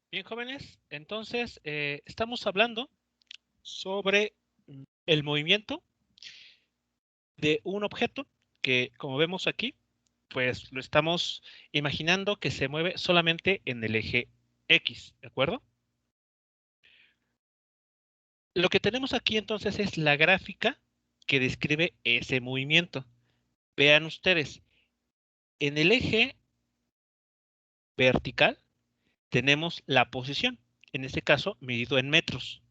Bien, jóvenes, entonces estamos hablando sobre el movimiento de un objeto que, como vemos aquí, pues lo estamos imaginando que se mueve solamente en el eje X, ¿de acuerdo? Lo que tenemos aquí entonces es la gráfica que describe ese movimiento. Vean ustedes, en el eje vertical tenemos la posición, en este caso medido en metros,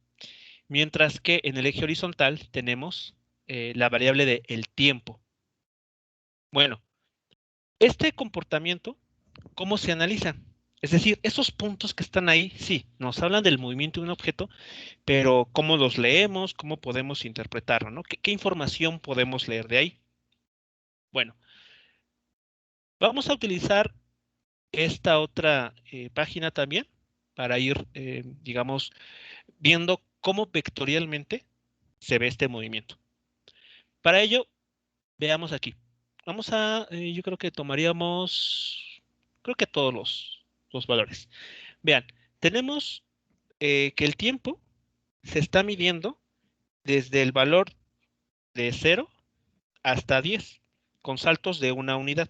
mientras que en el eje horizontal tenemos la variable de el tiempo. Bueno, este comportamiento, ¿cómo se analiza? Es decir, esos puntos que están ahí, sí, nos hablan del movimiento de un objeto, pero ¿cómo los leemos? ¿Cómo podemos interpretarlo? ¿No? ¿Qué información podemos leer de ahí? Bueno, vamos a utilizar esta otra página también para ir, digamos, viendo cómo vectorialmente se ve este movimiento. Para ello, veamos aquí. Vamos a, yo creo que tomaríamos, creo que todos los valores. Vean, tenemos que el tiempo se está midiendo desde el valor de 0 hasta 10, con saltos de una unidad.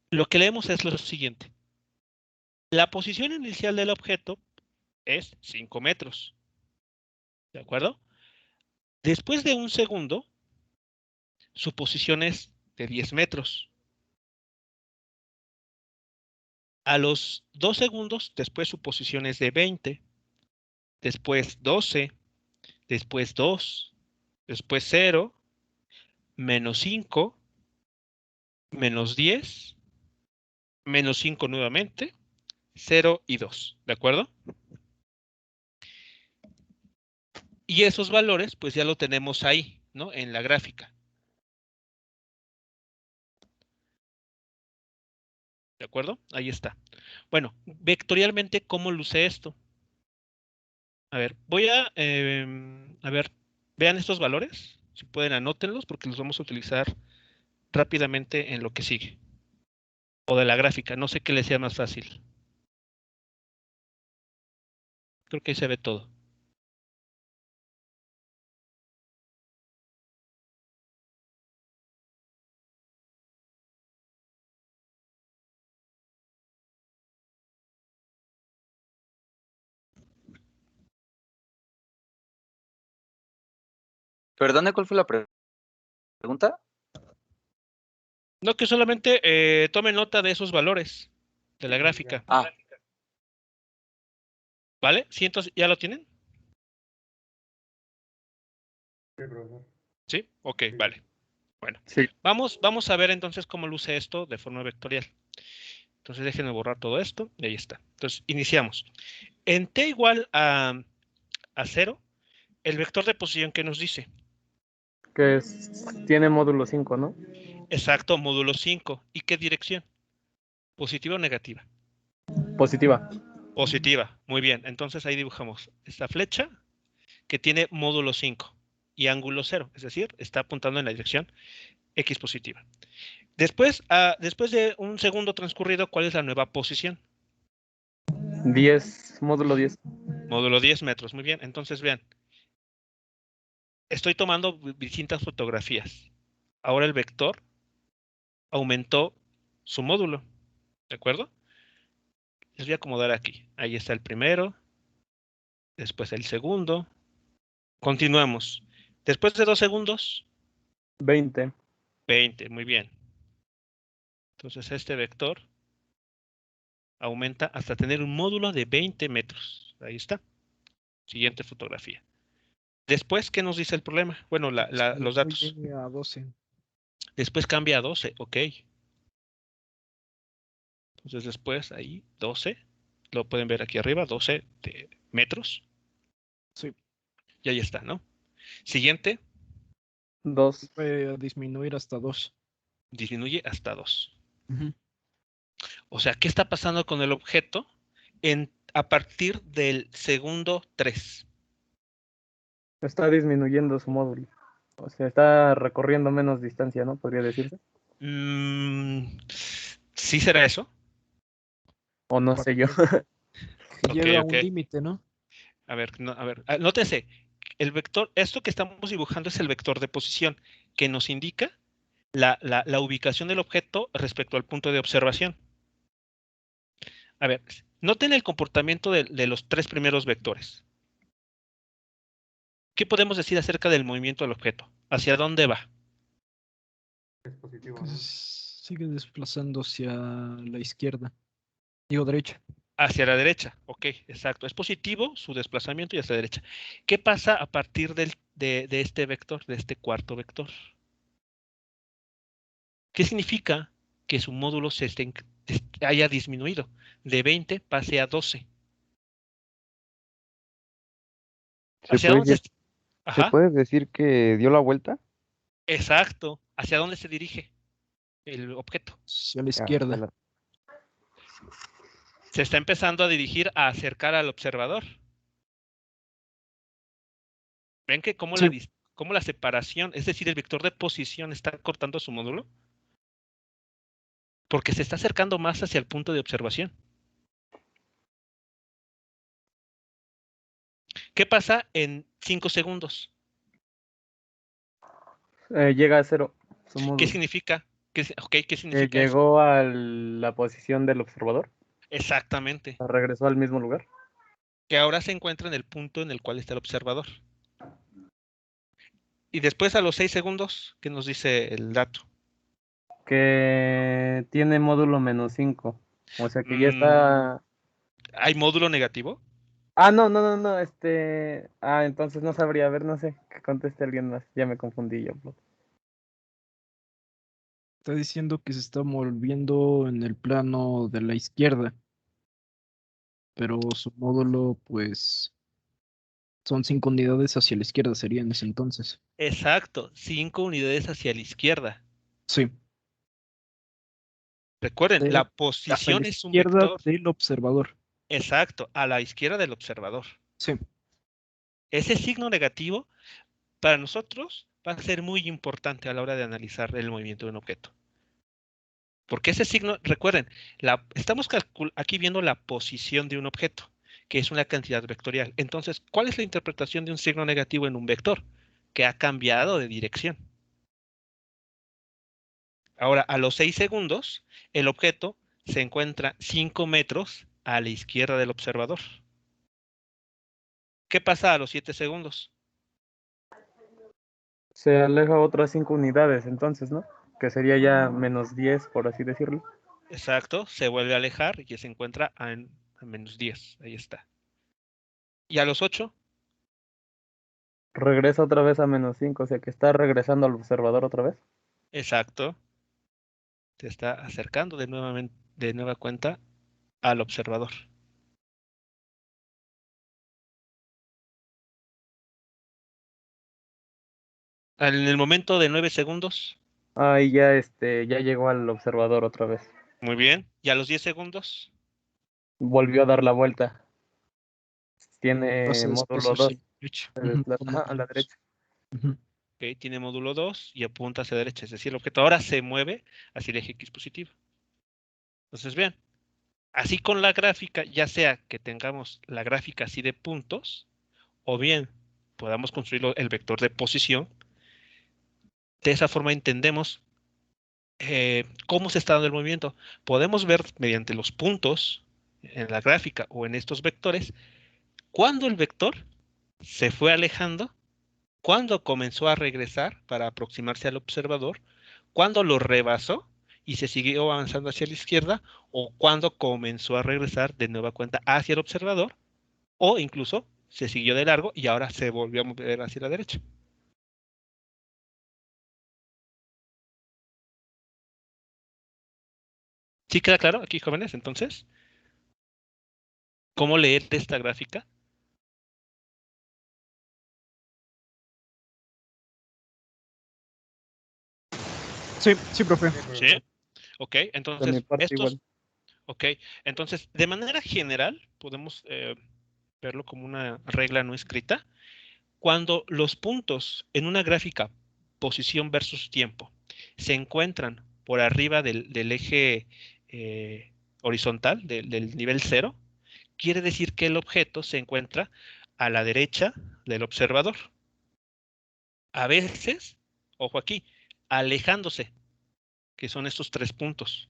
Lo que leemos es lo siguiente. La posición inicial del objeto es 5 metros. ¿De acuerdo? Después de un segundo, su posición es de 10 metros. A los 2 segundos, después su posición es de 20, después 12, después 2, después 0, menos 5, menos 10, menos 5 nuevamente, 0 y 2, ¿de acuerdo? Y esos valores, pues ya lo tenemos ahí, ¿no? En la gráfica. ¿De acuerdo? Ahí está. Bueno, vectorialmente, ¿cómo luce esto? A ver, voy a ver, vean estos valores. Si pueden, anótenlos porque los vamos a utilizar rápidamente en lo que sigue. O de la gráfica, no sé qué les sea más fácil. Creo que ahí se ve todo. Perdone, ¿cuál fue la pregunta? No, que solamente tomen nota de esos valores de la gráfica. Ah, ¿Vale? ¿Sí, entonces ya lo tienen? ¿Sí? Ok, vale. Bueno, Sí. vamos a ver entonces cómo luce esto de forma vectorial. Entonces déjenme borrar todo esto y ahí está. Entonces iniciamos. En t igual a 0, el vector de posición que nos dice. Que tiene módulo 5, ¿no? Exacto, módulo 5. ¿Y qué dirección? ¿Positiva o negativa? Positiva. Positiva. Muy bien. Entonces ahí dibujamos esta flecha que tiene módulo 5 y ángulo 0. Es decir, está apuntando en la dirección X positiva. Después, después de un segundo transcurrido, ¿cuál es la nueva posición? 10, módulo 10. Módulo 10 metros. Muy bien. Entonces vean, estoy tomando distintas fotografías. Ahora el vector aumentó su módulo. ¿De acuerdo? Les voy a acomodar aquí. Ahí está el primero, después el segundo. Continuamos. Después de 2 segundos, 20. 20. Muy bien. Entonces este vector aumenta hasta tener un módulo de 20 metros. Ahí está. Siguiente fotografía. Después, ¿qué nos dice el problema? Bueno, los datos. A 12. Después cambia a 12, ok. Entonces después ahí 12, lo pueden ver aquí arriba, 12 metros. Sí. Y ahí está, ¿no? Siguiente. 2. Puede disminuir hasta 2. Disminuye hasta 2. O sea, ¿qué está pasando con el objeto a partir del segundo 3? Está disminuyendo su módulo. O sea, está recorriendo menos distancia, ¿no? Podría decirse. ¿Sí será eso? O no sé yo. Que Ok, llega a ok. un límite, ¿no? A ver, nótese, el vector, esto que estamos dibujando es el vector de posición, que nos indica la ubicación del objeto respecto al punto de observación. A ver, noten el comportamiento de los tres primeros vectores. ¿Qué podemos decir acerca del movimiento del objeto? ¿Hacia dónde va? Es positivo, Que ¿no? sigue desplazando hacia la izquierda. Digo, derecha. Hacia la derecha. Ok, exacto. Es positivo su desplazamiento y hacia la derecha. ¿Qué pasa a partir de este vector, de este cuarto vector? ¿Qué significa que su módulo haya disminuido? De 20 pase a 12. ¿Se ¿Hacia puede dónde? decir, se Ajá, puede decir que dio la vuelta? exacto. ¿Hacia dónde se dirige el objeto? Hacia la Ya, izquierda. Se está empezando a dirigir a acercar al observador. ¿Ven que Sí, cómo la separación, es decir, el vector de posición está cortando su módulo? Porque se está acercando más hacia el punto de observación. ¿Qué pasa en 5 segundos? Llega a cero su ¿Qué módulo. significa? ¿Qué significa eso? Llegó a la posición del observador. Exactamente. Regresó al mismo lugar. Que ahora se encuentra en el punto en el cual está el observador. Y después a los 6 segundos, ¿qué nos dice el dato? Que tiene módulo -5. O sea que ya Mm, está. ¿Hay módulo negativo? Ah, no. Entonces no sabría. A ver, no sé. Que conteste alguien más. Ya me confundí yo. está diciendo que se está moviendo en el plano de la izquierda, pero su módulo, pues, son 5 unidades hacia la izquierda, sería en ese entonces. Exacto, 5 unidades hacia la izquierda. Sí, Recuerden, de, la hacia la posición es un izquierda vector. del observador. Exacto, a la izquierda del observador. Sí, Ese signo negativo para nosotros va a ser muy importante a la hora de analizar el movimiento de un objeto. Porque ese signo, recuerden, estamos aquí viendo la posición de un objeto, que es una cantidad vectorial. Entonces, ¿cuál es la interpretación de un signo negativo en un vector? Que ha cambiado de dirección. Ahora, a los 6 segundos, el objeto se encuentra 5 metros a la izquierda del observador. ¿Qué pasa a los 7 segundos? Se aleja otras 5 unidades, entonces, ¿no? Que sería ya -10, por así decirlo. Exacto, se vuelve a alejar y ya se encuentra a -10. Ahí está. ¿Y a los 8? Regresa otra vez a -5, o sea que está regresando al observador otra vez. Exacto. Se está acercando de nueva cuenta al observador. En el momento de 9 segundos, Ahí ya, ya llegó al observador otra vez. muy bien. Y a los 10 segundos, Volvió a dar la vuelta. Tiene pasa después módulo hacia 2. la derecha. Se Ujú, desplaza, con ajá, a módulo la dos. derecha. Ujú. ok, tiene módulo 2 y apunta hacia la derecha. Es decir, el objeto ahora se mueve hacia el eje X positivo. Entonces, vean, así con la gráfica, ya sea que tengamos la gráfica así de puntos, o bien podamos construir el vector de posición. De esa forma entendemos cómo se está dando el movimiento. Podemos ver mediante los puntos en la gráfica o en estos vectores cuándo el vector se fue alejando, cuándo comenzó a regresar para aproximarse al observador, cuándo lo rebasó y se siguió avanzando hacia la izquierda, o cuándo comenzó a regresar de nueva cuenta hacia el observador, o incluso se siguió de largo y ahora se volvió a mover hacia la derecha. ¿Sí queda claro aquí, jóvenes? Entonces, ¿cómo leer esta gráfica? Sí, sí, profe. Sí, ok, De mi entonces parte igual. ok, entonces de manera general podemos verlo como una regla no escrita. Cuando los puntos en una gráfica posición versus tiempo se encuentran por arriba del eje horizontal, del nivel 0, quiere decir que el objeto se encuentra a la derecha del observador. A veces, ojo aquí, alejándose, que son estos 3 puntos.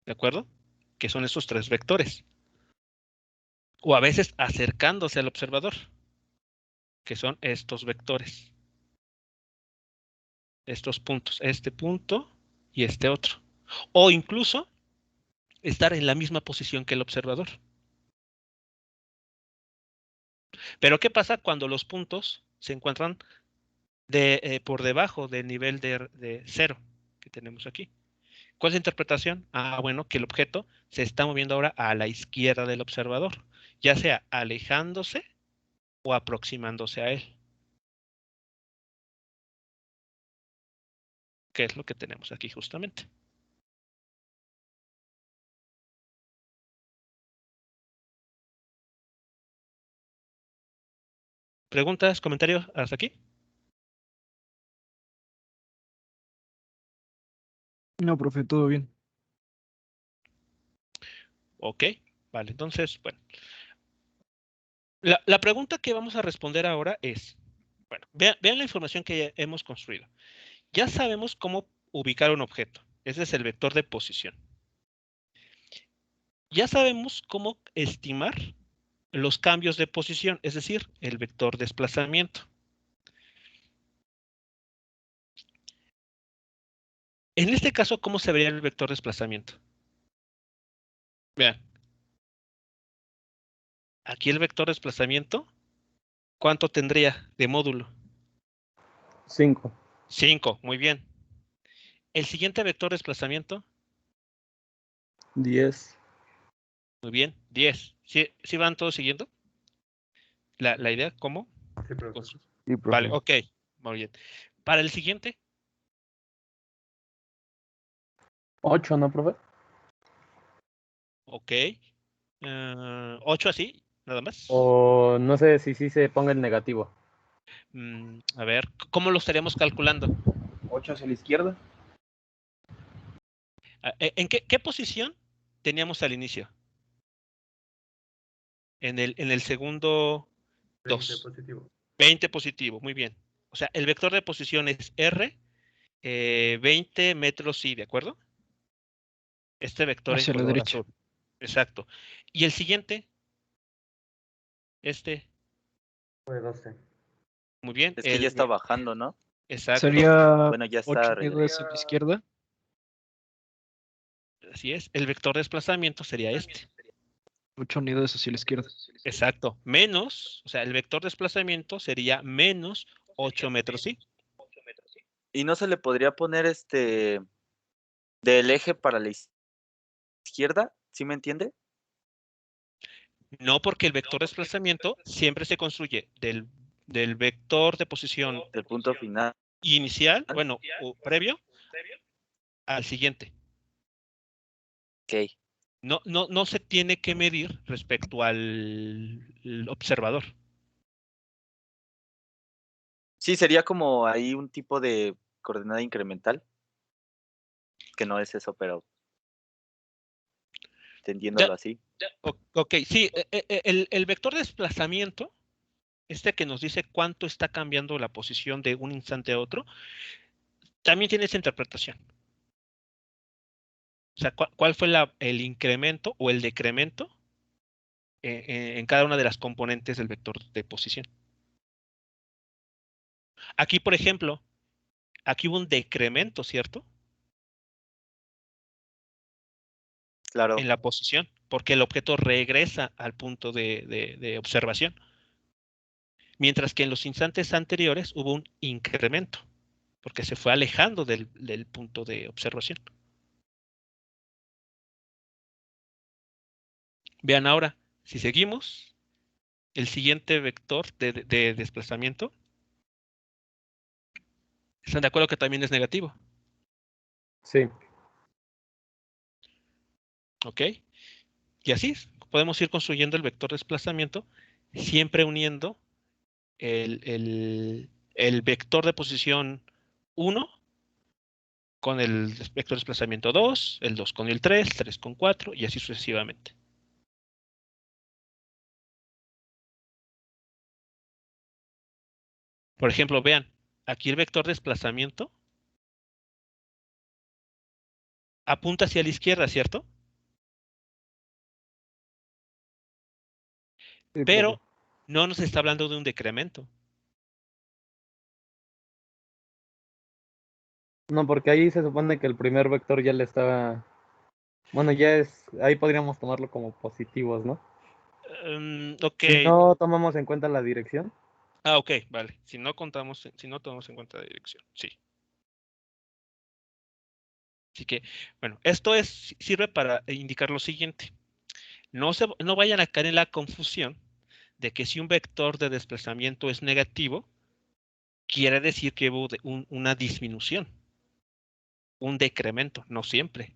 ¿De acuerdo? Que son estos 3 vectores. O a veces acercándose al observador, que son estos vectores. Estos puntos, este punto y este otro. O incluso estar en la misma posición que el observador. Pero ¿qué pasa cuando los puntos se encuentran por debajo del nivel de 0 que tenemos aquí? ¿Cuál es la interpretación? Bueno, que el objeto se está moviendo ahora a la izquierda del observador, ya sea alejándose o aproximándose a él. ¿Qué es lo que tenemos aquí justamente? ¿Preguntas, comentarios hasta aquí? No, profe, todo bien. Ok, vale, entonces, bueno. La pregunta que vamos a responder ahora es, bueno, vean la información que ya hemos construido. Ya sabemos cómo ubicar un objeto. Ese es el vector de posición. Ya sabemos cómo estimar los cambios de posición, es decir, el vector desplazamiento. En este caso, ¿cómo se vería el vector desplazamiento? Vean. Aquí el vector desplazamiento, ¿cuánto tendría de módulo? 5. 5, muy bien. El siguiente vector desplazamiento, 10. muy bien, 10. ¿Sí van todos siguiendo? La idea, ¿cómo? Sí, profesor. Sí, Vale, profe. ok, muy bien. Para el siguiente, 8, ¿no, profe? ok. 8 así, nada más. O no sé si sí se ponga el negativo. A ver, ¿cómo lo estaríamos calculando? 8 hacia la izquierda. ¿En qué posición teníamos al inicio? En el segundo 20 2. positivo. 20 positivo, muy bien. O sea, el vector de posición es R, 20 metros sí, ¿de acuerdo? Este vector en Hacia la color derecha. azul. Exacto. Y el siguiente, este, Fue 12. muy bien. Es que ya está bajando, ¿no? Exacto, Sería Bueno, ya 8 está unidades a la izquierda. así es. El vector de desplazamiento sería este. 8 unidades hacia la izquierda. Exacto. Menos, o sea, el vector de desplazamiento sería menos 8 metros sí. Y no se le podría poner del eje para la izquierda, ¿sí me entiende? No, porque el vector de desplazamiento siempre se construye del vector de posición Del punto final. inicial, bueno, o previo, al siguiente. Ok. No se tiene que medir respecto al observador. Sí, sería como ahí un tipo de coordenada incremental, que no es eso, pero entendiéndolo así. Ok, sí, el vector de desplazamiento, este que nos dice cuánto está cambiando la posición de un instante a otro, también tiene esa interpretación. O sea, ¿cuál fue el incremento o el decremento en cada una de las componentes del vector de posición? Aquí, por ejemplo, aquí hubo un decremento, ¿cierto? Claro. En la posición, porque el objeto regresa al punto de observación. Mientras que en los instantes anteriores hubo un incremento, porque se fue alejando del punto de observación. Vean ahora, si seguimos, el siguiente vector de desplazamiento, ¿están de acuerdo que también es negativo? Sí. ¿Ok? Y así podemos ir construyendo el vector de desplazamiento, siempre uniendo el vector de posición 1 con el vector de desplazamiento 2, el 2 con el 3, 3 con 4 y así sucesivamente. Por ejemplo, vean, aquí el vector de desplazamiento apunta hacia la izquierda, ¿cierto? Sí, Pero profe. no nos está hablando de un decremento. No, porque ahí se supone que el primer vector ya le estaba. Bueno, ya es. Ahí podríamos tomarlo como positivos, ¿no? Ok. Si no tomamos en cuenta la dirección. Ah, ok, vale. Si no tomamos en cuenta la dirección, sí. Así que, bueno, esto sirve para indicar lo siguiente. No vayan a caer en la confusión de que si un vector de desplazamiento es negativo, quiere decir que hubo una disminución, un decremento, no siempre.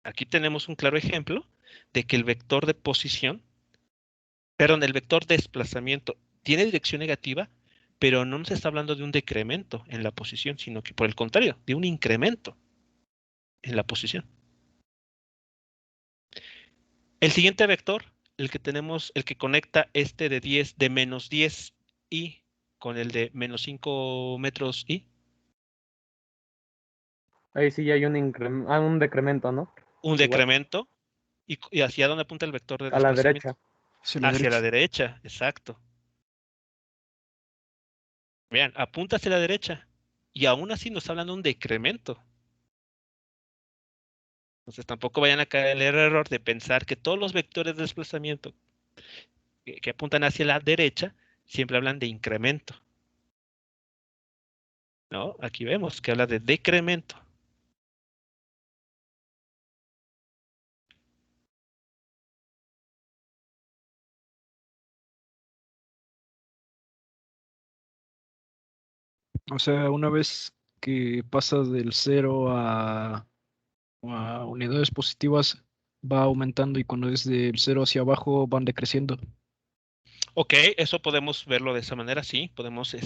Aquí tenemos un claro ejemplo de que el vector de posición, perdón, el vector de desplazamiento tiene dirección negativa, pero no nos está hablando de un decremento en la posición, sino que por el contrario, de un incremento en la posición. El siguiente vector, el que tenemos, el que conecta este de 10, de menos 10 y con el de menos 5 metros y, Ahí sí ya hay un decremento, ¿no? un Igual. decremento. ¿Y hacia dónde apunta el vector de A la desplazamiento? derecha. Hacia la Hacia la derecha. derecha, exacto. Vean, apunta hacia la derecha. Y aún así nos está hablando de un decremento. Entonces tampoco vayan a caer en el error de pensar que todos los vectores de desplazamiento que apuntan hacia la derecha siempre hablan de incremento. ¿No? Aquí vemos que habla de decremento. O sea, una vez que pasas del 0 a unidades positivas, va aumentando y cuando es del 0 hacia abajo van decreciendo. Ok, eso podemos verlo de esa manera, sí. Podemos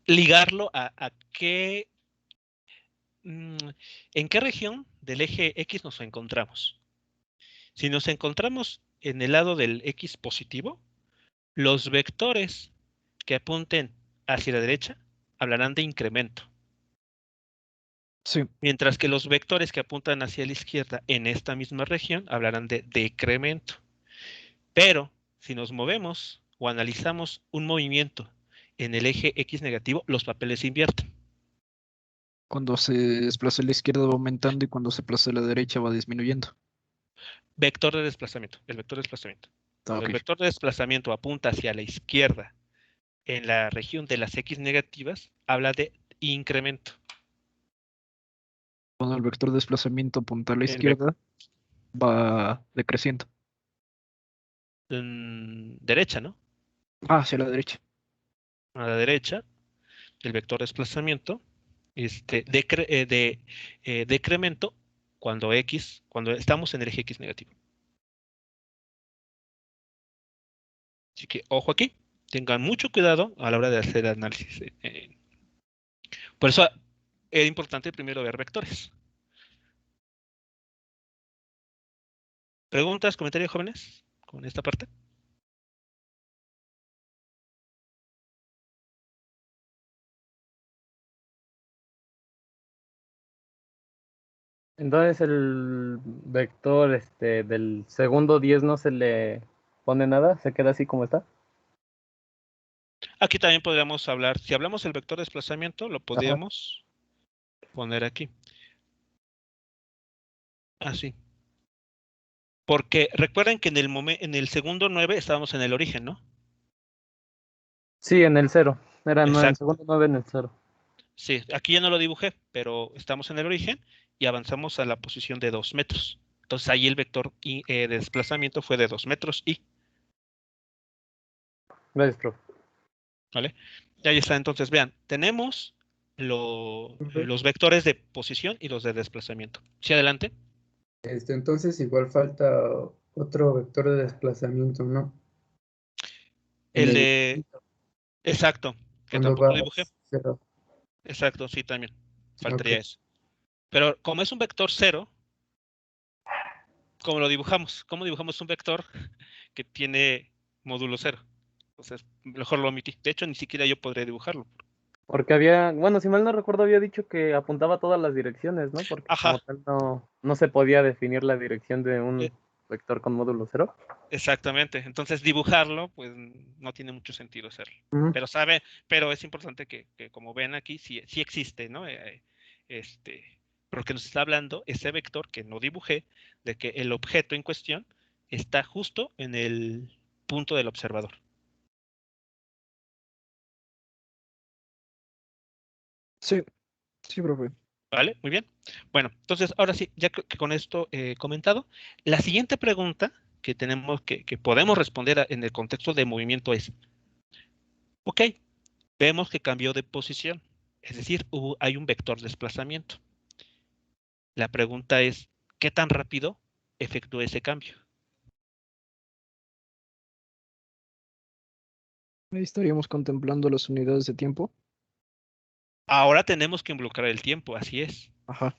ligarlo a qué, en qué región del eje X nos encontramos. Si nos encontramos en el lado del X positivo, los vectores que apunten hacia la derecha hablarán de incremento. Sí, Mientras que los vectores que apuntan hacia la izquierda en esta misma región hablarán de decremento. Pero si nos movemos o analizamos un movimiento en el eje X negativo, los papeles se invierten. cuando se desplaza a la izquierda va aumentando y cuando se desplaza a la derecha va disminuyendo. Vector de desplazamiento, el vector de desplazamiento. Cuando el Ok. vector de desplazamiento apunta hacia la izquierda en la región de las X negativas, habla de incremento. Cuando el vector de desplazamiento apunta a la El izquierda, va decreciendo. derecha, ¿no? Hacia la derecha. A la derecha, el vector de desplazamiento, decremento cuando estamos en el eje X negativo. Así que ojo aquí, tengan mucho cuidado a la hora de hacer análisis. Por eso es importante primero ver vectores. ¿Preguntas, comentarios, jóvenes, con esta parte? Entonces el vector del segundo 10 no se le pone nada, se queda así como está. Aquí también podríamos hablar, si hablamos del vector de desplazamiento, lo Ajá. podríamos poner aquí. Así. Porque recuerden que en el segundo 9 estábamos en el origen, ¿no? Sí, en el 0. Era en el Exacto. segundo 9 en el 0. Sí, aquí ya no lo dibujé, pero estamos en el origen y avanzamos a la posición de 2 metros. Entonces ahí el vector de desplazamiento fue de 2 metros y, Gracias, profe. ¿vale? Y ahí está, entonces vean, tenemos los vectores de posición y los de desplazamiento. ¿Sí, adelante? Entonces igual falta otro vector de desplazamiento, ¿no? En El el de, exacto, que cuando tampoco va lo dibujé. cero. Exacto, sí, también. Faltaría Ok. eso. Pero como es un vector 0, ¿cómo lo dibujamos? ¿Cómo dibujamos un vector que tiene módulo 0? Entonces, mejor lo omití. De hecho, ni siquiera yo podría dibujarlo. Porque había, bueno, si mal no recuerdo, había dicho que apuntaba a todas las direcciones, ¿no? Porque como Ajá, tal no se podía definir la dirección de e- un vector con módulo 0. exactamente. Entonces, dibujarlo, pues no tiene mucho sentido hacerlo. Ujú. Pero es importante que como ven aquí, sí existe, ¿no? Porque nos está hablando ese vector que no dibujé, de que el objeto en cuestión está justo en el punto del observador. Sí, sí, profe. ¿Vale? Muy bien. Bueno, entonces ahora sí, ya que con esto comentado, la siguiente pregunta que tenemos que podemos responder en el contexto de movimiento es, ok, vemos que cambió de posición, es decir, hay un vector de desplazamiento. La pregunta es, ¿qué tan rápido efectuó ese cambio? Ahí estaríamos contemplando las unidades de tiempo. Ahora tenemos que involucrar el tiempo, así es. Ajá.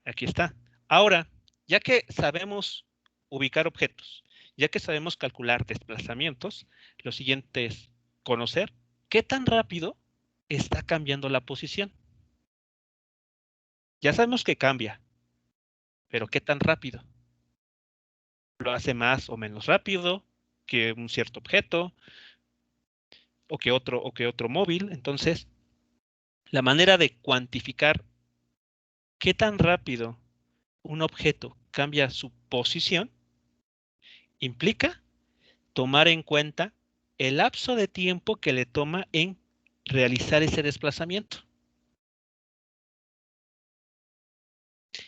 Aquí está. Ahora, ya que sabemos ubicar objetos, ya que sabemos calcular desplazamientos, lo siguiente es conocer qué tan rápido está cambiando la posición. Ya sabemos que cambia, pero qué tan rápido. ¿Lo hace más o menos rápido que un cierto objeto o que otro móvil? Entonces, la manera de cuantificar qué tan rápido un objeto cambia su posición implica tomar en cuenta el lapso de tiempo que le toma en realizar ese desplazamiento.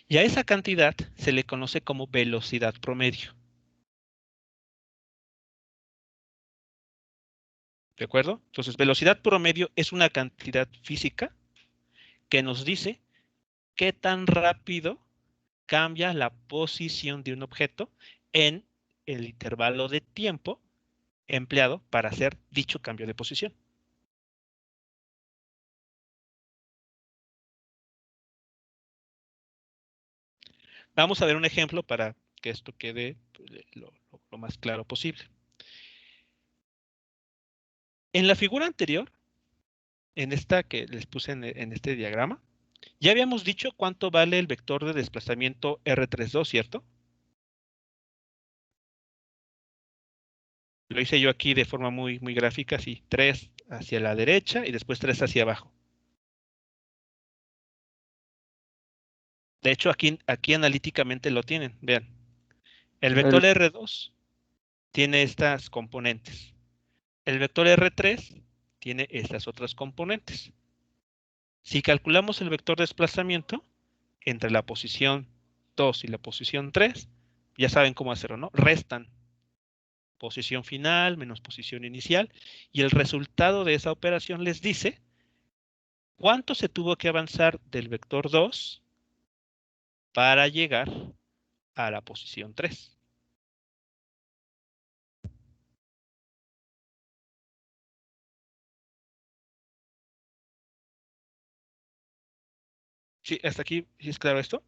Y a esa cantidad se le conoce como velocidad promedio. ¿De acuerdo? Entonces, velocidad promedio es una cantidad física que nos dice qué tan rápido cambia la posición de un objeto en el intervalo de tiempo empleado para hacer dicho cambio de posición. Vamos a ver un ejemplo para que esto quede lo más claro posible. En la figura anterior, en esta que les puse en este diagrama, ya habíamos dicho cuánto vale el vector de desplazamiento R32, ¿cierto? Lo hice yo aquí de forma muy gráfica, así, 3 hacia la derecha y después 3 hacia abajo. De hecho, aquí analíticamente lo tienen, vean. El vector R2 tiene estas componentes. El vector R3 tiene estas otras componentes. Si calculamos el vector de desplazamiento entre la posición 2 y la posición 3, ya saben cómo hacerlo, ¿no? Restan posición final menos posición inicial y el resultado de esa operación les dice cuánto se tuvo que avanzar del vector 2 para llegar a la posición 3. ¿Sí? ¿Hasta aquí sí es claro esto?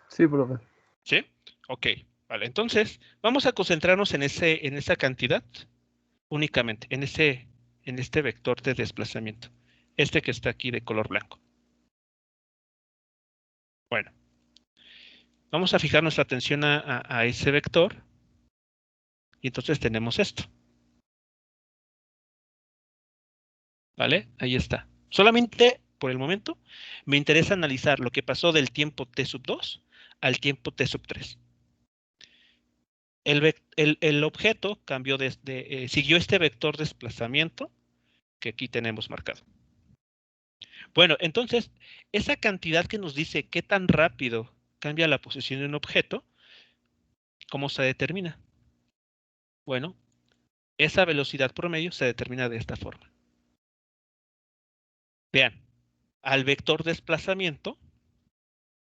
Sí, profe. ¿Sí? Ok, vale. Entonces, vamos a concentrarnos en esa cantidad únicamente, en este vector de desplazamiento. Este que está aquí de color blanco. Bueno, vamos a fijar nuestra atención a ese vector. Y entonces tenemos esto. ¿Vale? Ahí está. Solamente por el momento me interesa analizar lo que pasó del tiempo t sub 2 al tiempo t sub 3. El objeto cambió siguió este vector de desplazamiento que aquí tenemos marcado. Bueno, entonces, esa cantidad que nos dice qué tan rápido cambia la posición de un objeto, ¿cómo se determina? Bueno, esa velocidad promedio se determina de esta forma. Vean, al vector desplazamiento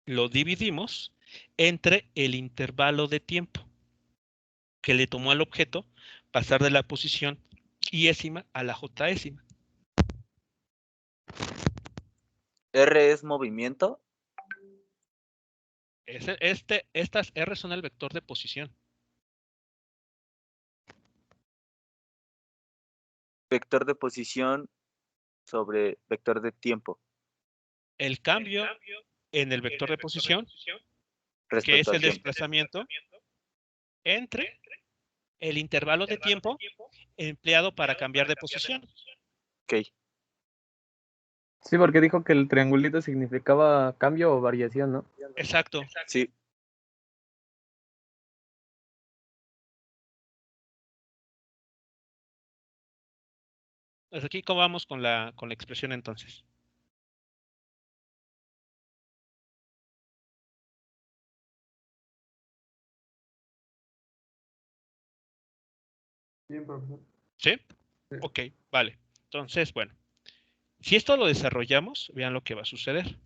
lo dividimos entre el intervalo de tiempo que le tomó al objeto pasar de la posición iésima a la jésima. R es movimiento. Estas R son el vector de posición. Vector de posición sobre vector de tiempo. El cambio en el vector de posición, que es Respecto al el tiempo. desplazamiento entre el intervalo de tiempo empleado para cambiar de posición. Ok. Sí, porque dijo que el triangulito significaba cambio o variación, ¿no? Exacto. Sí. Pues aquí, ¿cómo vamos con la expresión entonces? Bien, profesor. ¿Sí? Sí. Ok, vale. Entonces, bueno, si esto lo desarrollamos, vean lo que va a suceder.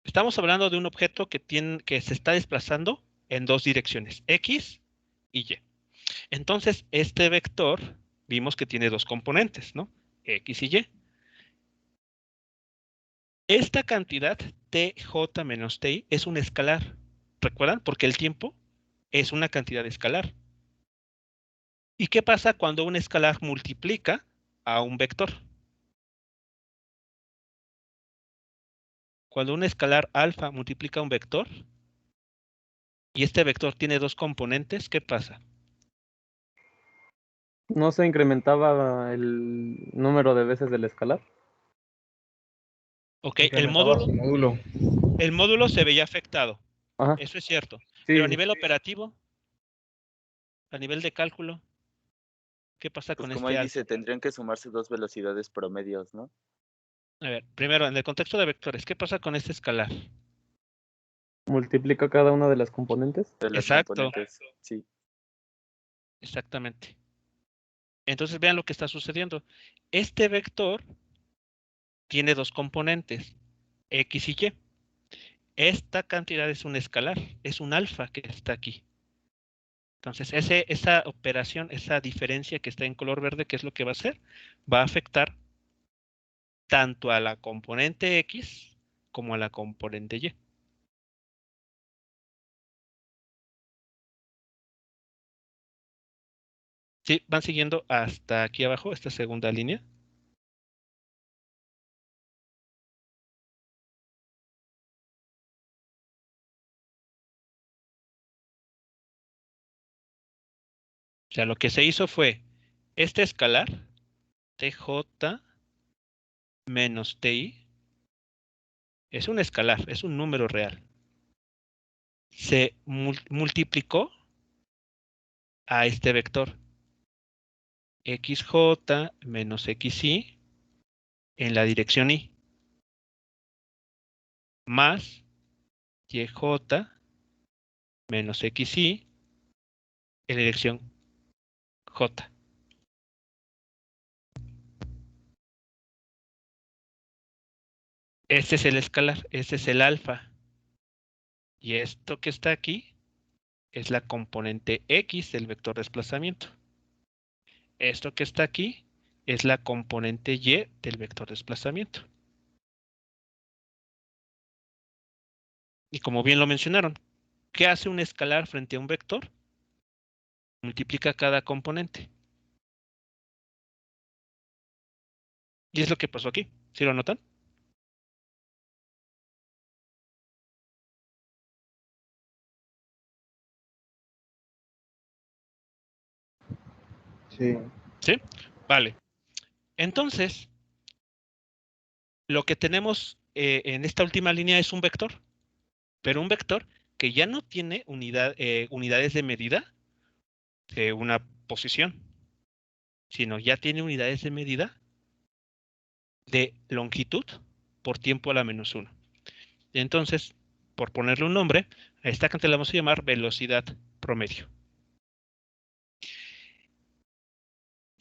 Estamos hablando de un objeto que se está desplazando en dos direcciones, X y Y. Entonces, este vector, vimos que tiene dos componentes, ¿no? X y Y. Esta cantidad TJ menos TI es un escalar. ¿Recuerdan? Porque el tiempo es una cantidad escalar. ¿Y qué pasa cuando un escalar multiplica a un vector? Cuando un escalar alfa multiplica a un vector y este vector tiene dos componentes, ¿qué pasa? ¿No se incrementaba el número de veces del escalar? Ok, Incrementaba su módulo. el módulo se veía afectado. Ajá. Eso es cierto. Sí, Pero a sí. nivel operativo, a nivel de cálculo, ¿qué pasa Pues con como este ahí alfa? dice, tendrían que sumarse dos velocidades promedios, ¿no? A ver, primero, en el contexto de vectores, ¿qué pasa con este escalar? Multiplica cada una de las componentes. De las Exacto. componentes. Sí. Exactamente. Entonces vean lo que está sucediendo. Este vector tiene dos componentes, X y Y. Esta cantidad es un escalar, es un alfa que está aquí. Entonces, esa operación, esa diferencia que está en color verde, ¿qué es lo que va a hacer? Va a afectar tanto a la componente X como a la componente Y. ¿Sí? ¿Van siguiendo hasta aquí abajo, esta segunda línea? O sea, lo que se hizo fue este escalar, TJ menos TI, es un escalar, es un número real. Se multiplicó a este vector, XJ menos XY en la dirección Y, más YJ menos XY en la dirección J. Este es el escalar, este es el alfa. Y esto que está aquí es la componente X del vector de desplazamiento. Esto que está aquí es la componente Y del vector de desplazamiento. Y como bien lo mencionaron, ¿qué hace un escalar frente a un vector? Multiplica cada componente. Y es lo que pasó aquí. ¿Sí lo notan? Sí. ¿Sí? Vale. Entonces, lo que tenemos en esta última línea es un vector, pero un vector que ya no tiene unidades de medida de una posición, sino ya tiene unidades de medida de longitud por tiempo a la menos 1. Entonces, por ponerle un nombre, a esta cantidad la vamos a llamar velocidad promedio.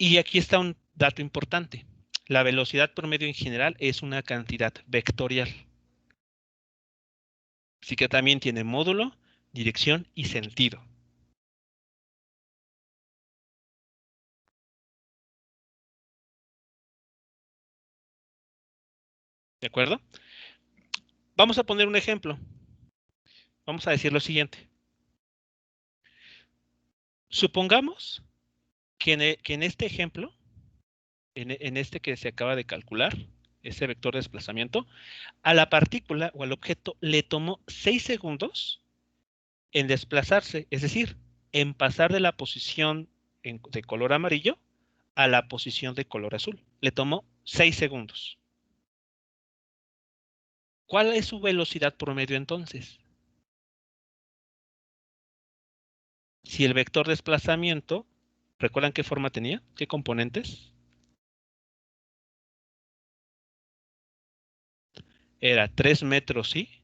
Y aquí está un dato importante. La velocidad promedio en general es una cantidad vectorial. Así que también tiene módulo, dirección y sentido. ¿De acuerdo? Vamos a poner un ejemplo. Vamos a decir lo siguiente. Supongamos que en este ejemplo, en este que se acaba de calcular, ese vector de desplazamiento, a la partícula o al objeto le tomó 6 segundos en desplazarse, es decir, en pasar de la posición de color amarillo a la posición de color azul. Le tomó 6 segundos. ¿Cuál es su velocidad promedio entonces? Si el vector de desplazamiento, ¿recuerdan qué forma tenía? ¿Qué componentes? Era 3 metros y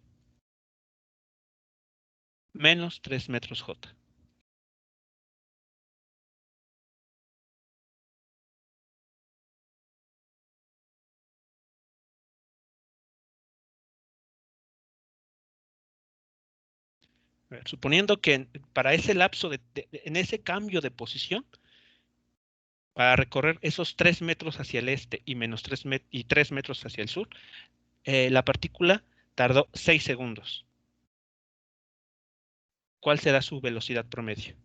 menos 3 metros J. A ver, suponiendo que para ese lapso, en ese cambio de posición, para recorrer esos 3 metros hacia el este y menos 3 metros hacia el sur, la partícula tardó 6 segundos. ¿Cuál será su velocidad promedio?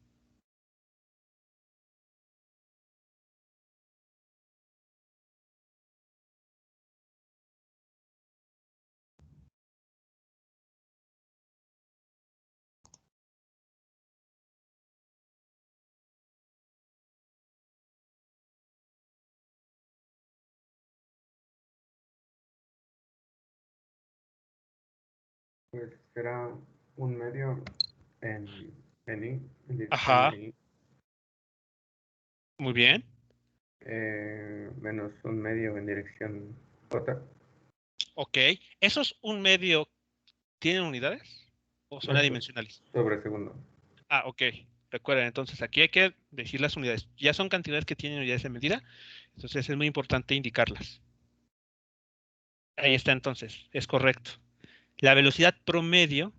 Pues será un medio en I, en dirección Ajá. I, Muy bien. menos un medio en dirección J. Ok. ¿Esos un medio tienen unidades? ¿O son Eso, adimensionales? sobre segundo. Ah, ok. Recuerden, entonces aquí hay que decir las unidades. Ya son cantidades que tienen unidades de medida, entonces es muy importante indicarlas. Ahí está entonces, es correcto. La velocidad promedio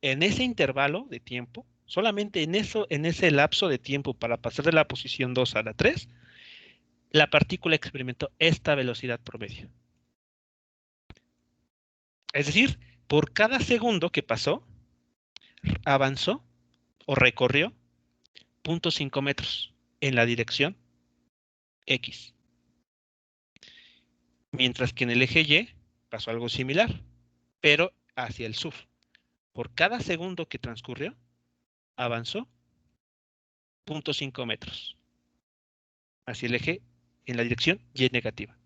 en ese intervalo de tiempo, solamente en ese lapso de tiempo para pasar de la posición 2 a la 3, la partícula experimentó esta velocidad promedio. Es decir, por cada segundo que pasó, avanzó o recorrió 0.5 metros en la dirección X. Mientras que en el eje Y pasó algo similar, pero hacia el sur. Por cada segundo que transcurrió, avanzó 0.5 metros hacia el eje en la dirección Y negativa.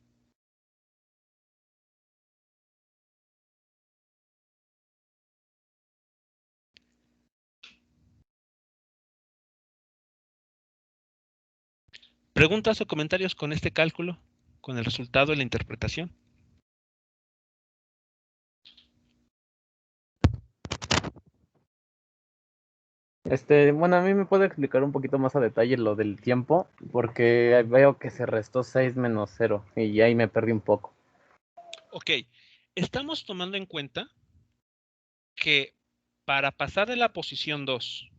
¿Preguntas o comentarios con este cálculo, con el resultado y la interpretación? Bueno, a mí me puede explicar un poquito más a detalle lo del tiempo, porque veo que se restó 6 menos 0 y ahí me perdí un poco. Ok, estamos tomando en cuenta que para pasar de la posición 2,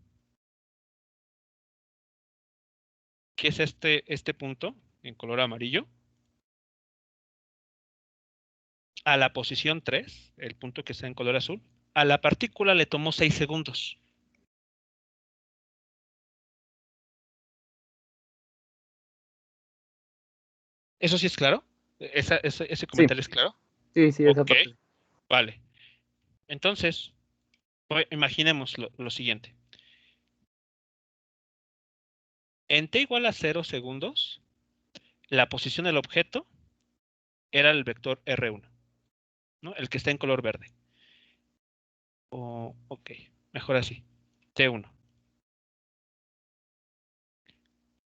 que es este punto en color amarillo, a la posición 3, el punto que está en color azul, a la partícula le tomó 6 segundos. ¿Eso sí es claro? ¿Ese comentario es claro? Sí, esa Ok, parte. vale. Entonces, imaginemos lo siguiente. En t igual a 0 segundos, la posición del objeto era el vector R1, ¿no? El que está en color verde. Ok, mejor así. T1.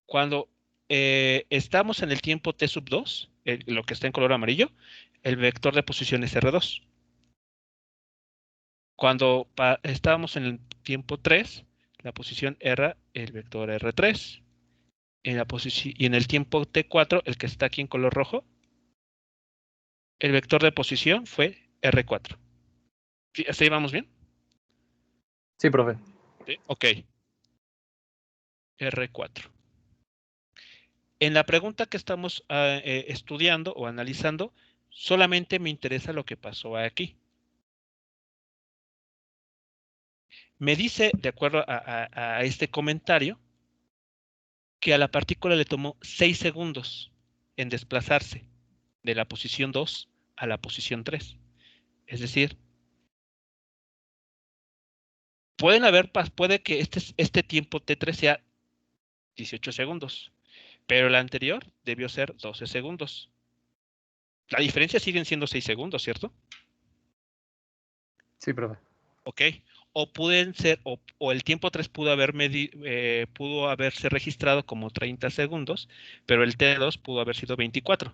Cuando estamos en el tiempo t sub 2, lo que está en color amarillo, el vector de posición es R2. Cuando estábamos en el tiempo 3, la posición era el vector R3. Y en el tiempo T4, el que está aquí en color rojo, el vector de posición fue R4. ¿Hasta ahí vamos bien? Sí, profe. ¿Sí? Ok. R4. En la pregunta que estamos estudiando o analizando, Solamente me interesa lo que pasó aquí. Me dice, de acuerdo a este comentario, que a la partícula le tomó 6 segundos en desplazarse de la posición 2 a la posición 3. Es decir, puede que este tiempo T3 sea 18 segundos, pero el anterior debió ser 12 segundos. La diferencia siguen siendo 6 segundos, ¿cierto? Sí, profe. Ok. O pueden ser, o el tiempo 3 pudo haberse registrado como 30 segundos, pero el T2 pudo haber sido 24.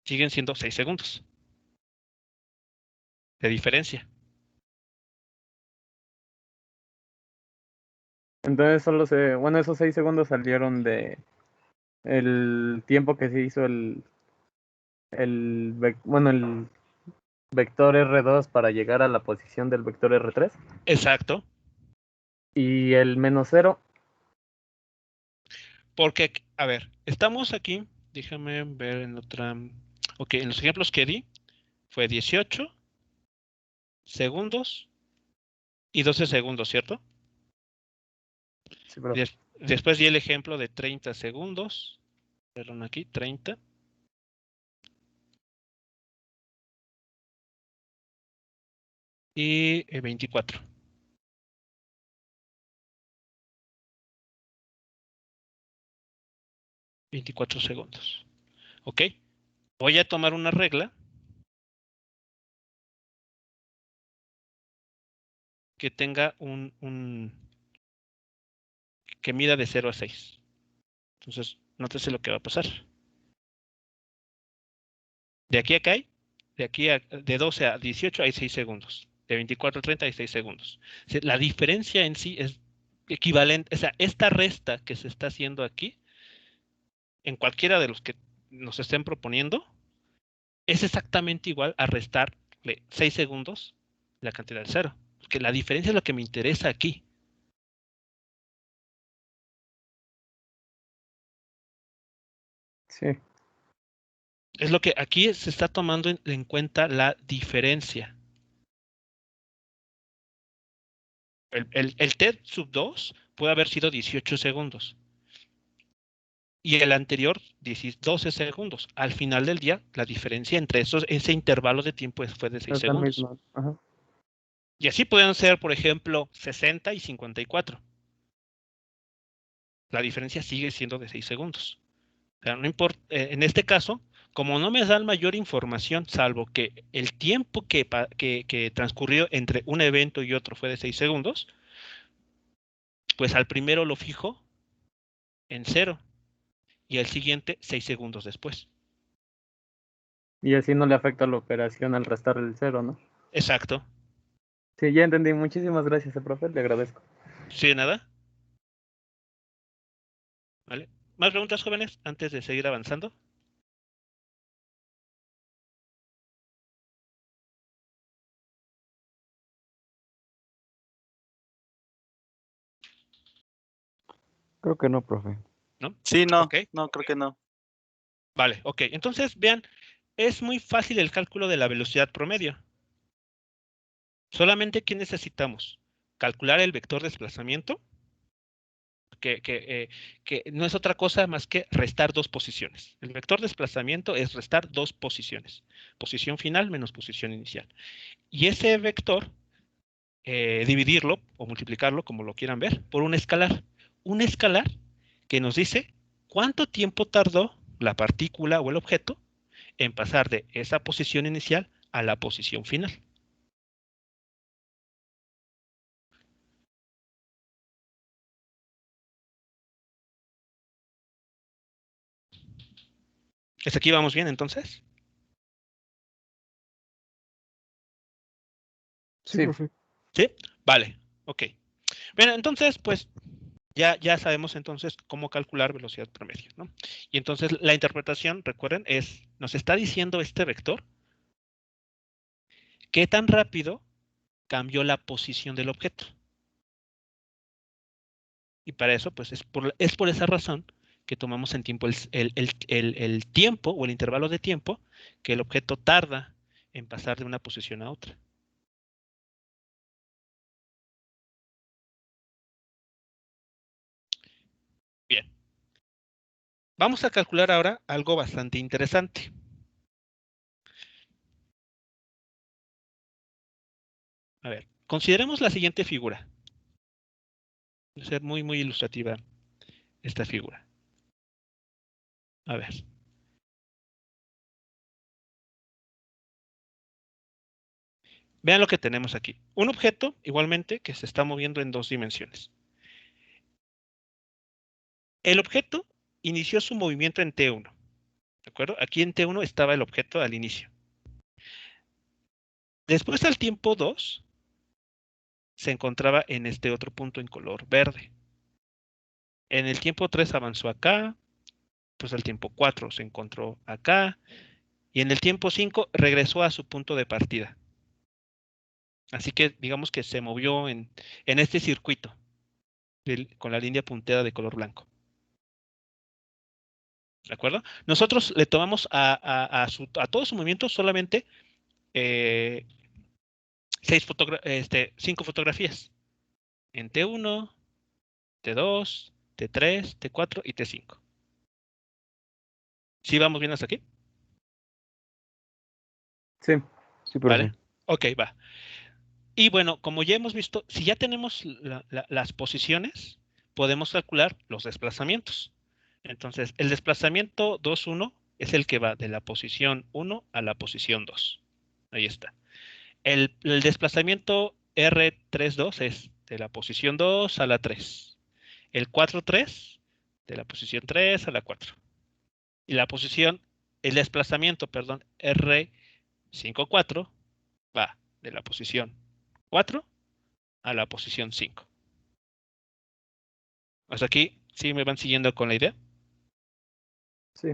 Siguen siendo 6 segundos de diferencia. Entonces bueno, esos 6 segundos salieron de el tiempo que se hizo el vector R2 para llegar a la posición del vector R3. Exacto. Y el -0. Porque, a ver, estamos aquí, déjame ver en otra. Ok, en los ejemplos que di, fue 18 segundos y 12 segundos, ¿cierto? Sí, profe. Después di el ejemplo de 30 segundos. Perdón, aquí, 30. Y 24. $24 segundos. ¿Ok? Voy a tomar una regla que tenga que mida de 0 a 6. Entonces, nótese lo que va a pasar. De aquí a acá de 12 a 18 hay 6 segundos. De 24 a 30 hay 6 segundos. La diferencia en sí es equivalente. O sea, esta resta que se está haciendo aquí, en cualquiera de los que nos estén proponiendo, es exactamente igual a restarle 6 segundos la cantidad de 0. Porque la diferencia es lo que me interesa aquí. Sí. Es lo que aquí se está tomando en cuenta la diferencia. El TED sub 2 puede haber sido 18 segundos. Y el anterior 12 segundos. Al final del día, la diferencia entre ese intervalo de tiempo fue de 6 Es la segundos. misma. Ajá. Y así pueden ser, por ejemplo, 60 y 54. La diferencia sigue siendo de 6 segundos. O sea, no importa, en este caso, como no me dan mayor información, salvo que el tiempo que transcurrió entre un evento y otro fue de 6 segundos, pues al primero lo fijo en 0 y al siguiente 6 segundos después. Y así no le afecta la operación al restar el 0, ¿no? Exacto. Sí, ya entendí. Muchísimas gracias, profe. Le agradezco. ¿Sí de nada? ¿Vale? ¿Más preguntas, jóvenes, antes de seguir avanzando? Creo que no, profe. ¿No? Sí, no, Ok. no, creo que no. Vale, ok. Entonces, vean, es muy fácil el cálculo de la velocidad promedio. Solamente que necesitamos calcular el vector de desplazamiento, que no es otra cosa más que restar 2 posiciones. El vector de desplazamiento es restar 2 posiciones. Posición final menos posición inicial. Y ese vector, dividirlo o multiplicarlo, como lo quieran ver, por un escalar. Un escalar que nos dice cuánto tiempo tardó la partícula o el objeto en pasar de esa posición inicial a la posición final. ¿Hasta aquí vamos bien entonces? Sí, Sí. profe. ¿Sí? Vale, ok. Bien, entonces, pues ya sabemos entonces cómo calcular velocidad promedio, ¿no? Y entonces la interpretación, recuerden, nos está diciendo este vector qué tan rápido cambió la posición del objeto. Y para eso, pues es por esa razón que tomamos en tiempo el tiempo o el intervalo de tiempo que el objeto tarda en pasar de una posición a otra. Bien. Vamos a calcular ahora algo bastante interesante. A ver, consideremos la siguiente figura. Va a ser muy, muy ilustrativa esta figura. A ver. Vean lo que tenemos aquí. Un objeto, igualmente, que se está moviendo en 2 dimensiones. El objeto inició su movimiento en T1. ¿De acuerdo? Aquí en T1 estaba el objeto al inicio. Después, al tiempo 2, se encontraba en este otro punto en color verde. En el tiempo 3 avanzó acá. Pues al tiempo 4 se encontró acá. Y en el tiempo 5 regresó a su punto de partida. Así que digamos que se movió en este circuito con la línea punteada de color blanco. ¿De acuerdo? Nosotros le tomamos a todo su movimiento solamente 5 fotografías. En T1, T2, T3, T4 y T5. ¿Sí vamos bien hasta aquí? Sí. Sí, profe. ¿Vale? Ok, va. Y bueno, como ya hemos visto, si ya tenemos las posiciones, podemos calcular los desplazamientos. Entonces, el desplazamiento 2,1 es el que va de la posición 1 a la posición 2. Ahí está. El desplazamiento R32 es de la posición 2 a la 3. El 4,3 de la posición 3 a la 4. Y el desplazamiento, perdón, R54 va de la posición 4 a la posición 5. Hasta aquí, ¿sí me van siguiendo con la idea? Sí.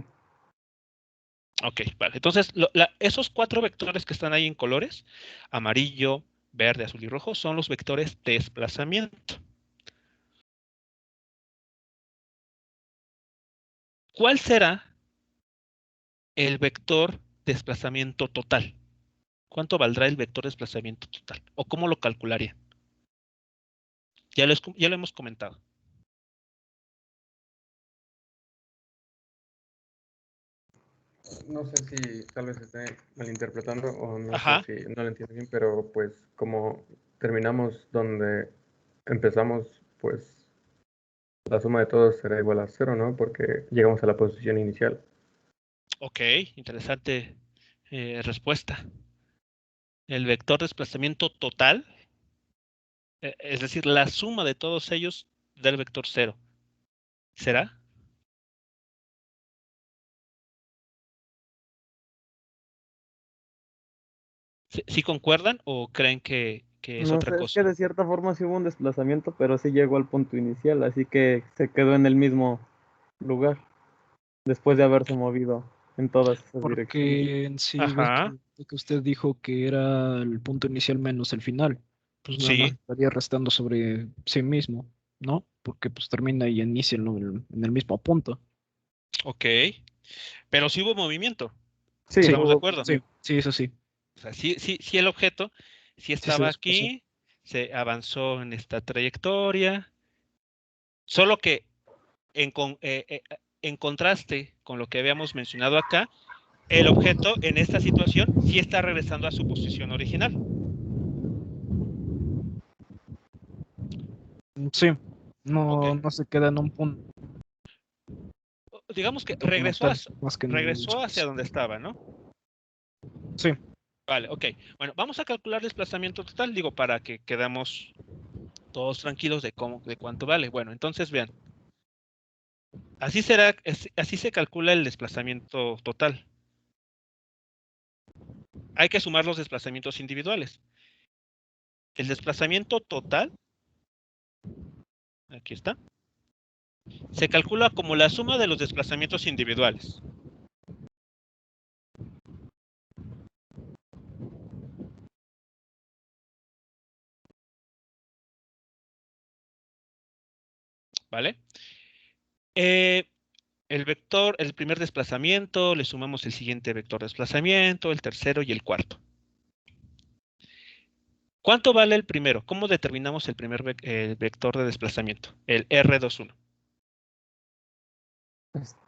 Ok, vale. Entonces, esos 4 vectores que están ahí en colores, amarillo, verde, azul y rojo, son los vectores de desplazamiento. ¿Cuál será el vector desplazamiento total? ¿Cuánto valdrá el vector desplazamiento total? ¿O cómo lo calcularía? Ya lo hemos comentado. No sé si tal vez esté malinterpretando o no Ajá. sé si no lo entiendo bien, pero pues como terminamos donde empezamos, pues la suma de todos será igual a 0, ¿no? Porque llegamos a la posición inicial. Ok, interesante respuesta. El vector desplazamiento total, es decir, la suma de todos ellos del vector 0. ¿Será? ¿Sí concuerdan o creen que es No otra sé, es que cosa? de cierta forma sí hubo un desplazamiento, pero sí llegó al punto inicial, así que se quedó en el mismo lugar, después de haberse movido en todas esas direcciones. Porque en sí Ajá, ve que usted dijo que era el punto inicial menos el final. Pues nada más sí, estaría restando sobre sí mismo, ¿no? Porque pues termina y inicia en el mismo punto. ok. Pero sí hubo movimiento, Sí, Sí, ¿estamos de hubo acuerdo? sí, sí, eso sí. O sea, sí el objeto sí Sí se estaba desplazó. aquí, se avanzó en esta trayectoria, solo que en contraste con lo que habíamos mencionado acá, el objeto en esta situación sí está regresando a su posición original. Sí, Ok. no se queda en un punto Digamos que como tal, más que en regresó su hacia posición. donde estaba, ¿no? Sí, Vale, ok. Bueno, vamos a calcular desplazamiento total, digo, para que quedamos todos tranquilos de cuánto vale. Bueno, entonces vean. Así se calcula el desplazamiento total. Hay que sumar los desplazamientos individuales. El desplazamiento total, aquí está, se calcula como la suma de los desplazamientos individuales. ¿Vale? el vector, el primer desplazamiento, le sumamos el siguiente vector de desplazamiento, el tercero y el cuarto. ¿Cuánto vale el primero? ¿Cómo determinamos el primer vector de desplazamiento? El R21.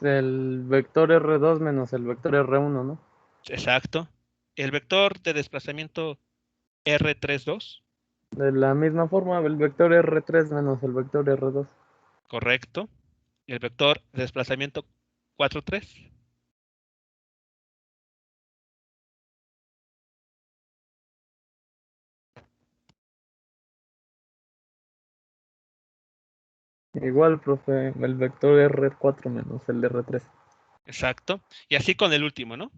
El vector R2 menos el vector R1, ¿no? Exacto. El vector de desplazamiento R32. De la misma forma, el vector R3 menos el vector R2. Correcto. El vector de desplazamiento 4,3. Igual, profe, el vector R4 menos el R3. Exacto. Y así con el último, ¿no?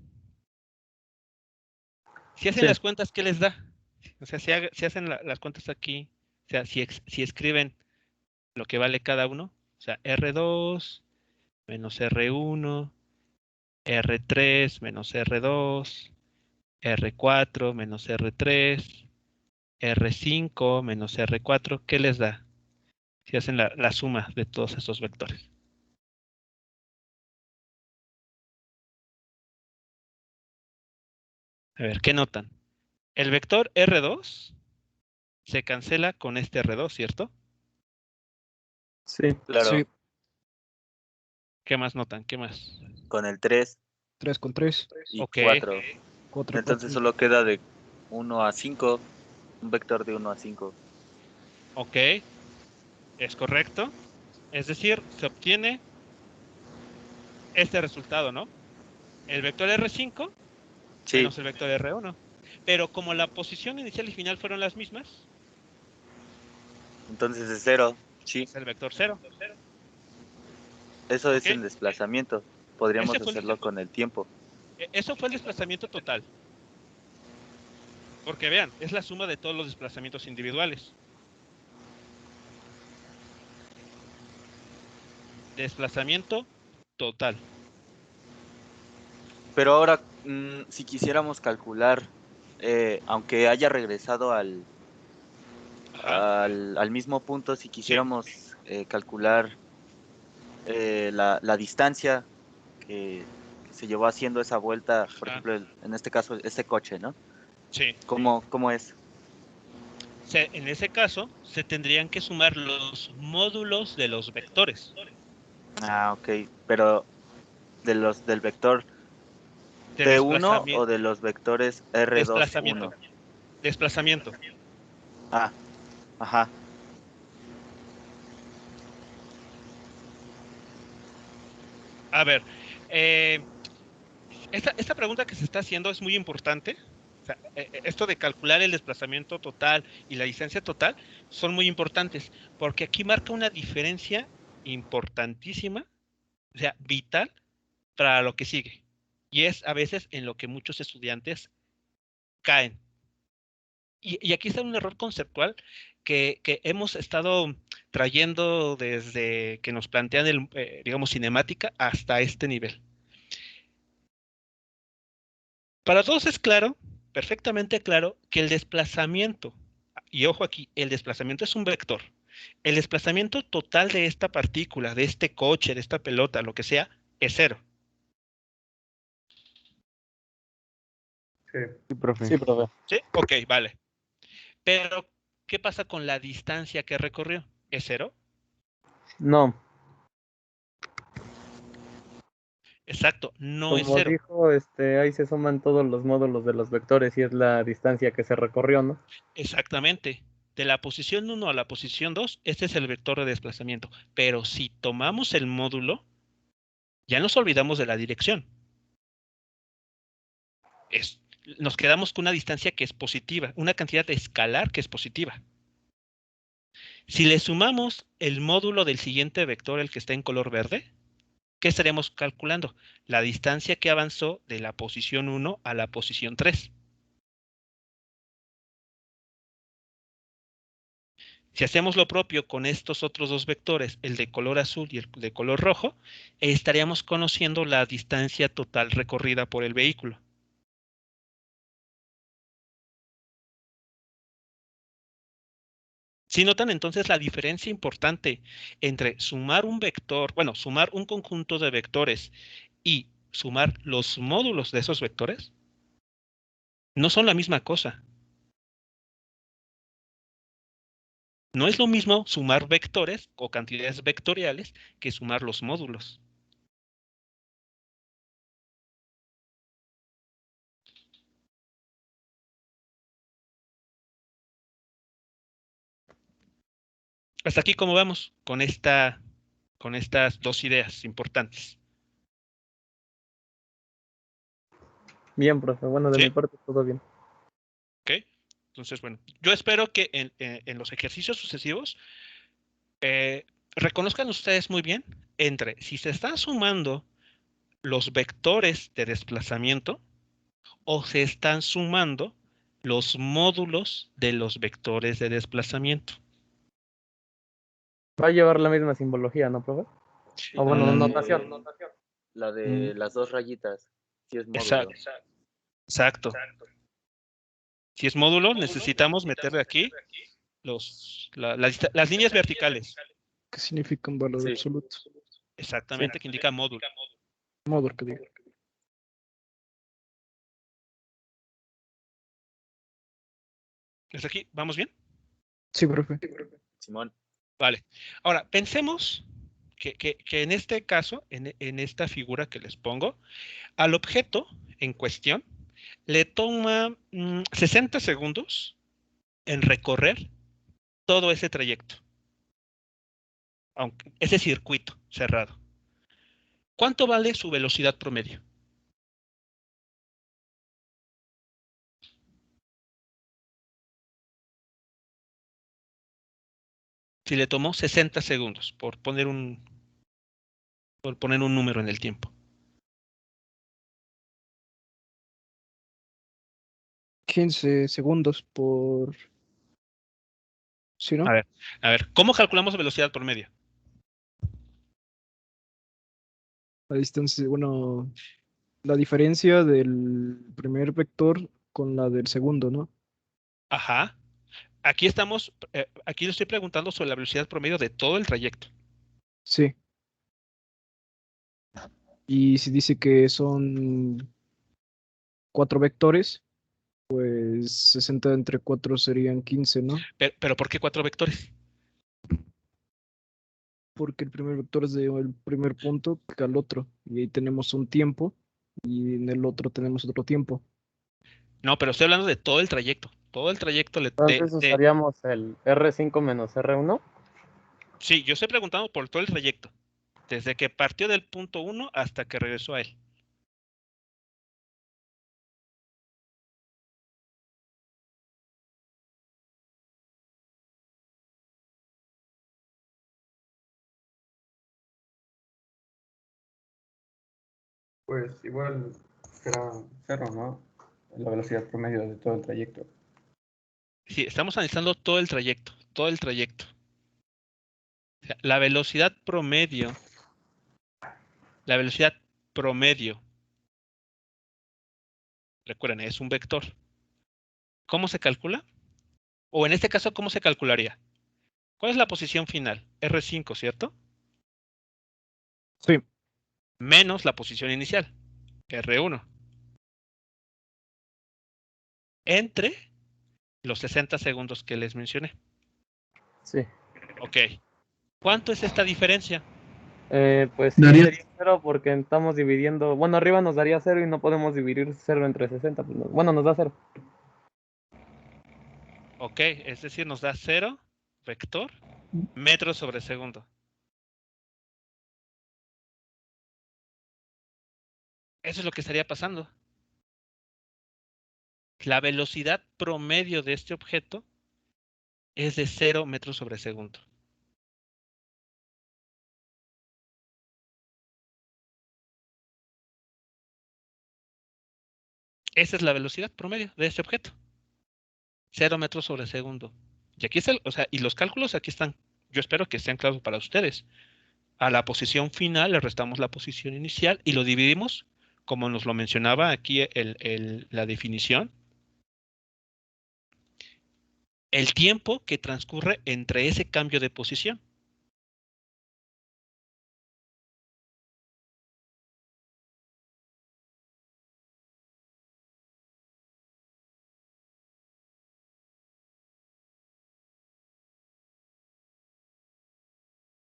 Si hacen Sí. las cuentas, ¿qué les da? O sea, si hacen las cuentas aquí, o sea, si escriben lo que vale cada uno, o sea, R2 menos R1, R3 menos R2, R4 menos R3, R5 menos R4, ¿qué les da? Si hacen la suma de todos estos vectores. A ver, ¿qué notan? El vector R2 se cancela con este R2, ¿cierto? Sí. Claro, Sí, ¿Qué más notan? ¿Qué más? con el 3 3 con 3, y Ok. 4. 4, Entonces solo queda de 1 a 5, un vector de 1 a 5. Ok, es correcto. Es decir, se obtiene este resultado, ¿no? El vector R5 Sí, menos el vector R1. Pero como la posición inicial y final fueron las mismas, entonces es 0. Sí, es el vector 0. eso es ¿Ok? en desplazamiento. Podríamos Ese fue hacerlo con el tiempo. Eso fue el desplazamiento total. Porque vean, es la suma de todos los desplazamientos individuales. Desplazamiento total. Pero ahora, si quisiéramos calcular, aunque haya regresado Ajá. al mismo punto, si quisiéramos calcular la distancia que se llevó haciendo esa vuelta, por Ajá. ejemplo, en este caso, este coche, ¿no? Sí. ¿Cómo es? En ese caso, se tendrían que sumar los módulos de los vectores. Ah, ok. Pero del vector De T1 o desplazamiento. de los vectores R21. Desplazamiento. Ah, ajá. A ver, esta pregunta que se está haciendo es muy importante. O sea, esto de calcular el desplazamiento total y la distancia total son muy importantes, porque aquí marca una diferencia importantísima, o sea, vital para lo que sigue. Y es a veces en lo que muchos estudiantes caen. Y aquí está un error conceptual que hemos estado trayendo desde que nos plantean, digamos, cinemática hasta este nivel. Para todos es claro, perfectamente claro, que el desplazamiento, y ojo aquí, el desplazamiento es un vector. El desplazamiento total de esta partícula, de este coche, de esta pelota, lo que sea, es 0. Sí. Sí, profe. Sí, profe. ¿Sí? Ok, vale. Pero, ¿qué pasa con la distancia que recorrió? ¿Es 0? No, Exacto, no es como 0. dijo, ahí se suman todos los módulos de los vectores y es la distancia que se recorrió, ¿no? Exactamente. De la posición 1 a la posición 2, este es el vector de desplazamiento. Pero si tomamos el módulo, ya nos olvidamos de la dirección. Nos quedamos con una distancia que es positiva, una cantidad escalar que es positiva. Si le sumamos el módulo del siguiente vector, el que está en color verde, ¿qué estaremos calculando? La distancia que avanzó de la posición 1 a la posición 3. Si hacemos lo propio con estos otros dos vectores, el de color azul y el de color rojo, estaríamos conociendo la distancia total recorrida por el vehículo. Si notan entonces la diferencia importante entre sumar un vector, bueno, sumar un conjunto de vectores y sumar los módulos de esos vectores, no son la misma cosa. No es lo mismo sumar vectores o cantidades vectoriales que sumar los módulos. Hasta aquí, ¿cómo vamos con estas dos ideas importantes? Bien, profe. Bueno, de ¿Sí? mi parte todo bien. Ok. Entonces, bueno, yo espero que en los ejercicios sucesivos reconozcan ustedes muy bien entre si se están sumando los vectores de desplazamiento o se están sumando los módulos de los vectores de desplazamiento. Va a llevar la misma simbología, ¿no, profe? O bueno, notación. La de las dos rayitas. Sí es módulo. Exacto. Si es módulo, necesitamos meterle aquí las líneas verticales. ¿Qué significa un valor Sí. absoluto? Exactamente, que indica módulo. Módulo que diga. ¿Hasta aquí? ¿Vamos bien? Sí, profe. Simón. Vale. Ahora, pensemos que en este caso, en esta figura que les pongo, al objeto en cuestión le toma 60 segundos en recorrer todo ese trayecto, aunque ese circuito cerrado. ¿Cuánto vale su velocidad promedio? Si le tomó 60 segundos, por poner un número en el tiempo. 15 segundos por... ¿Sí, no? A ver, ¿cómo calculamos velocidad promedio? La distancia, bueno, la diferencia del primer vector con la del segundo, ¿no? Ajá. Aquí le estoy preguntando sobre la velocidad promedio de todo el trayecto. Sí. Y si dice que son 4 vectores, pues 60 entre 4 serían 15, ¿no? Pero ¿por qué 4 vectores? Porque el primer vector es del primer punto que al otro. Y ahí tenemos un tiempo y en el otro tenemos otro tiempo. No, pero estoy hablando de todo el trayecto. Todo el trayecto Entonces usaríamos el R5 menos R1. Sí, yo estoy preguntando por todo el trayecto. Desde que partió del punto 1 hasta que regresó a él. Pues igual será 0, ¿no? La velocidad promedio de todo el trayecto. Sí, estamos analizando todo el trayecto. Todo el trayecto. O sea, la velocidad promedio. La velocidad promedio. Recuerden, es un vector. ¿Cómo se calcula? O en este caso, ¿cómo se calcularía? ¿Cuál es la posición final? R5, ¿cierto? Sí. Menos la posición inicial. R1. Entre los 60 segundos que les mencioné. Sí. Ok. ¿Cuánto es esta diferencia? Pues sí, sería 0 porque estamos dividiendo. Bueno, arriba nos daría 0 y no podemos dividir 0 entre 60. Pues bueno, nos da 0. Ok, es decir, nos da 0 vector metros sobre segundo. Eso es lo que estaría pasando. La velocidad promedio de este objeto es de 0 metros sobre segundo. Esa es la velocidad promedio de este objeto. 0 metros sobre segundo. Y aquí está, y los cálculos aquí están. Yo espero que estén claros para ustedes. A la posición final le restamos la posición inicial y lo dividimos, como nos lo mencionaba aquí la definición, el tiempo que transcurre entre ese cambio de posición.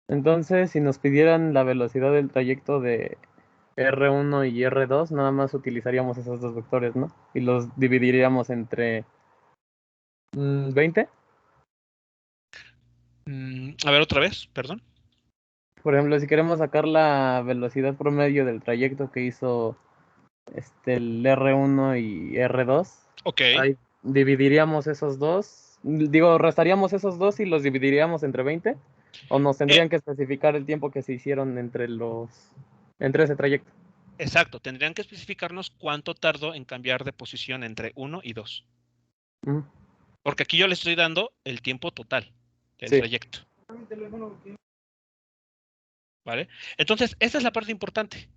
Entonces, si nos pidieran la velocidad del trayecto de R1 y R2, nada más utilizaríamos esos dos vectores, ¿no? Y los dividiríamos entre 20. A ver, otra vez, perdón. Por ejemplo, si queremos sacar la velocidad promedio del trayecto que hizo el R1 y R2, Ok. ahí dividiríamos esos dos. Digo, restaríamos esos dos y los dividiríamos entre 20. O nos tendrían que especificar el tiempo que se hicieron entre ese trayecto. Exacto, tendrían que especificarnos cuánto tardó en cambiar de posición entre 1 y 2. Porque aquí yo le estoy dando el tiempo total del trayecto. ¿Vale? Entonces, esa es la parte importante.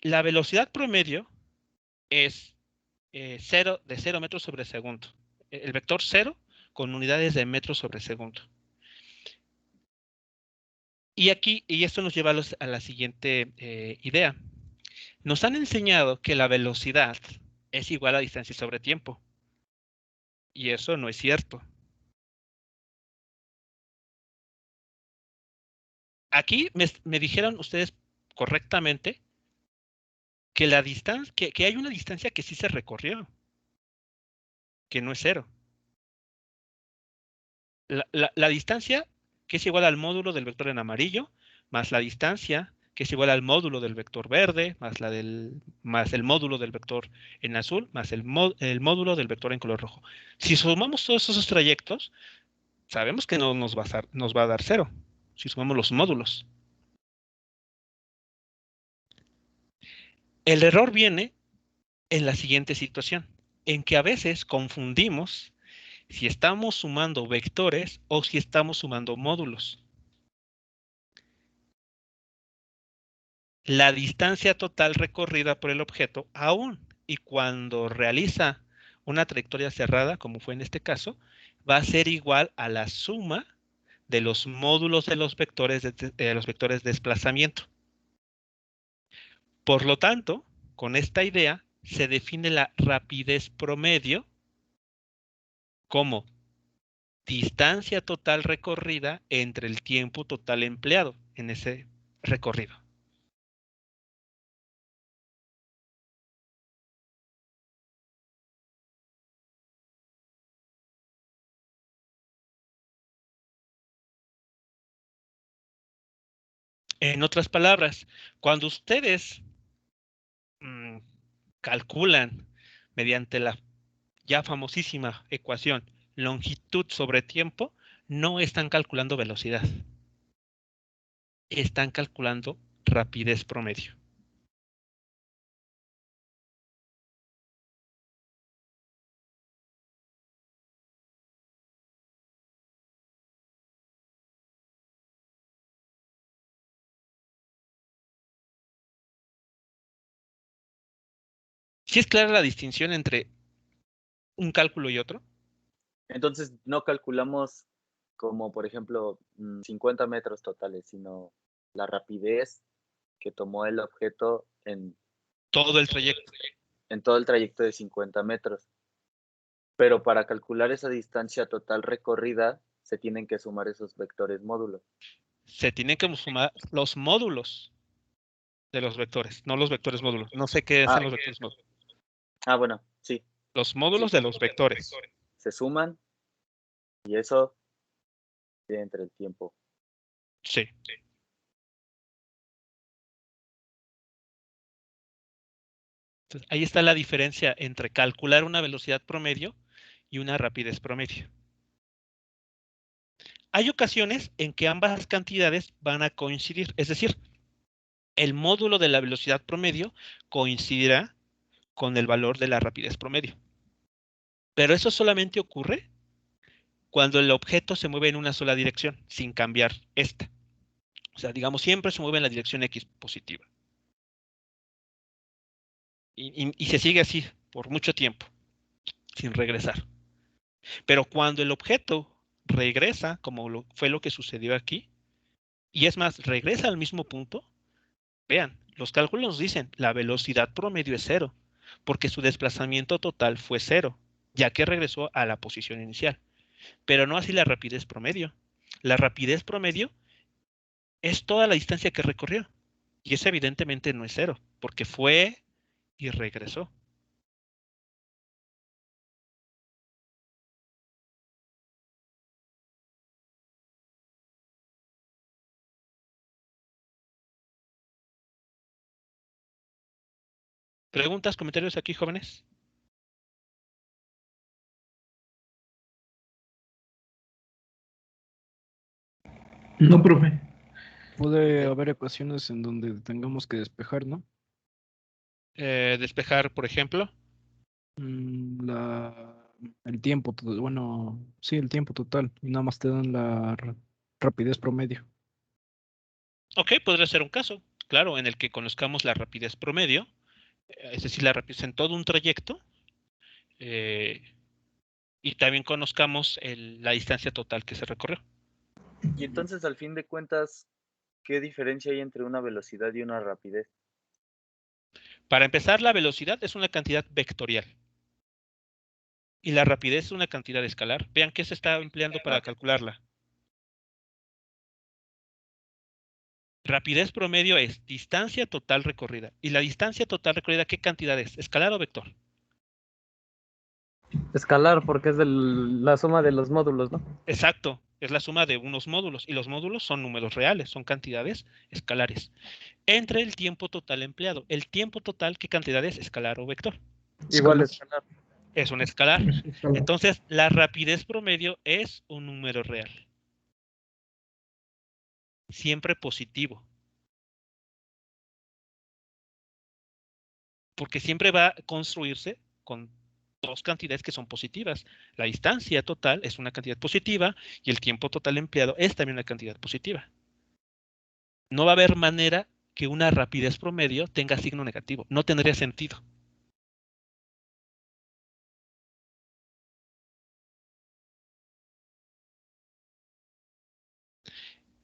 La velocidad promedio es de 0 metros sobre segundo. El vector 0 con unidades de metros sobre segundo. Y esto nos lleva a la siguiente idea. Nos han enseñado que la velocidad es igual a distancia sobre tiempo. Y eso no es cierto. Aquí me dijeron ustedes correctamente que la distancia, que hay una distancia que sí se recorrió, que no es 0. La distancia que es igual al módulo del vector en amarillo, más la distancia que es igual al módulo del vector verde, más el módulo del vector en azul, más el módulo del vector en color rojo. Si sumamos todos esos trayectos, sabemos que no nos va a dar 0, si sumamos los módulos. El error viene en la siguiente situación, en que a veces confundimos si estamos sumando vectores o si estamos sumando módulos. La distancia total recorrida por el objeto aún, y cuando realiza una trayectoria cerrada, como fue en este caso, va a ser igual a la suma de los módulos de los vectores de desplazamiento. Por lo tanto, con esta idea se define la rapidez promedio como distancia total recorrida entre el tiempo total empleado en ese recorrido. En otras palabras, cuando ustedes calculan mediante la ya famosísima ecuación longitud sobre tiempo, no están calculando velocidad. Están calculando rapidez promedio. ¿Sí es clara la distinción entre un cálculo y otro? Entonces no calculamos como, por ejemplo, 50 metros totales, sino la rapidez que tomó el objeto en todo el trayecto. En todo el trayecto de 50 metros. Pero para calcular esa distancia total recorrida, se tienen que sumar esos vectores módulos. Se tienen que sumar los módulos de los vectores, no los vectores módulos. No sé qué hacen los vectores módulos. Bueno, sí. Los módulos de los vectores. Se suman y eso entre el tiempo. Sí. Entonces, ahí está la diferencia entre calcular una velocidad promedio y una rapidez promedio. Hay ocasiones en que ambas cantidades van a coincidir, es decir, el módulo de la velocidad promedio coincidirá con el valor de la rapidez promedio. Pero eso solamente ocurre cuando el objeto se mueve en una sola dirección, sin cambiar esta. O sea, digamos, siempre se mueve en la dirección X positiva. Y se sigue así por mucho tiempo, sin regresar. Pero cuando el objeto regresa, como fue lo que sucedió aquí, y es más, regresa al mismo punto, vean, los cálculos nos dicen la velocidad promedio es 0, porque su desplazamiento total fue 0, ya que regresó a la posición inicial. Pero no así la rapidez promedio. La rapidez promedio es toda la distancia que recorrió. Y eso evidentemente no es 0, porque fue y regresó. ¿Preguntas, comentarios aquí, jóvenes? No, profe. Puede haber ecuaciones en donde tengamos que despejar, ¿no? Despejar, por ejemplo. El tiempo, bueno, sí, el tiempo total. Y nada más te dan la rapidez promedio. Ok, podría ser un caso, claro, en el que conozcamos la rapidez promedio, es decir, la rapidez en todo un trayecto, y también conozcamos la distancia total que se recorrió. Y entonces, al fin de cuentas, ¿qué diferencia hay entre una velocidad y una rapidez? Para empezar, la velocidad es una cantidad vectorial. Y la rapidez es una cantidad escalar. Vean qué se está empleando para calcularla. Rapidez promedio es distancia total recorrida. ¿Y la distancia total recorrida qué cantidad es? ¿Escalar o vector? Escalar, porque es la suma de los módulos, ¿no? Exacto, es la suma de unos módulos. Y los módulos son números reales, son cantidades escalares. Entre el tiempo total empleado. ¿El tiempo total qué cantidad es? ¿Escalar o vector? Igual escalar. Es un escalar. Entonces, la rapidez promedio es un número real. Siempre positivo. Porque siempre va a construirse con dos cantidades que son positivas. La distancia total es una cantidad positiva y el tiempo total empleado es también una cantidad positiva. No va a haber manera que una rapidez promedio tenga signo negativo. No tendría sentido.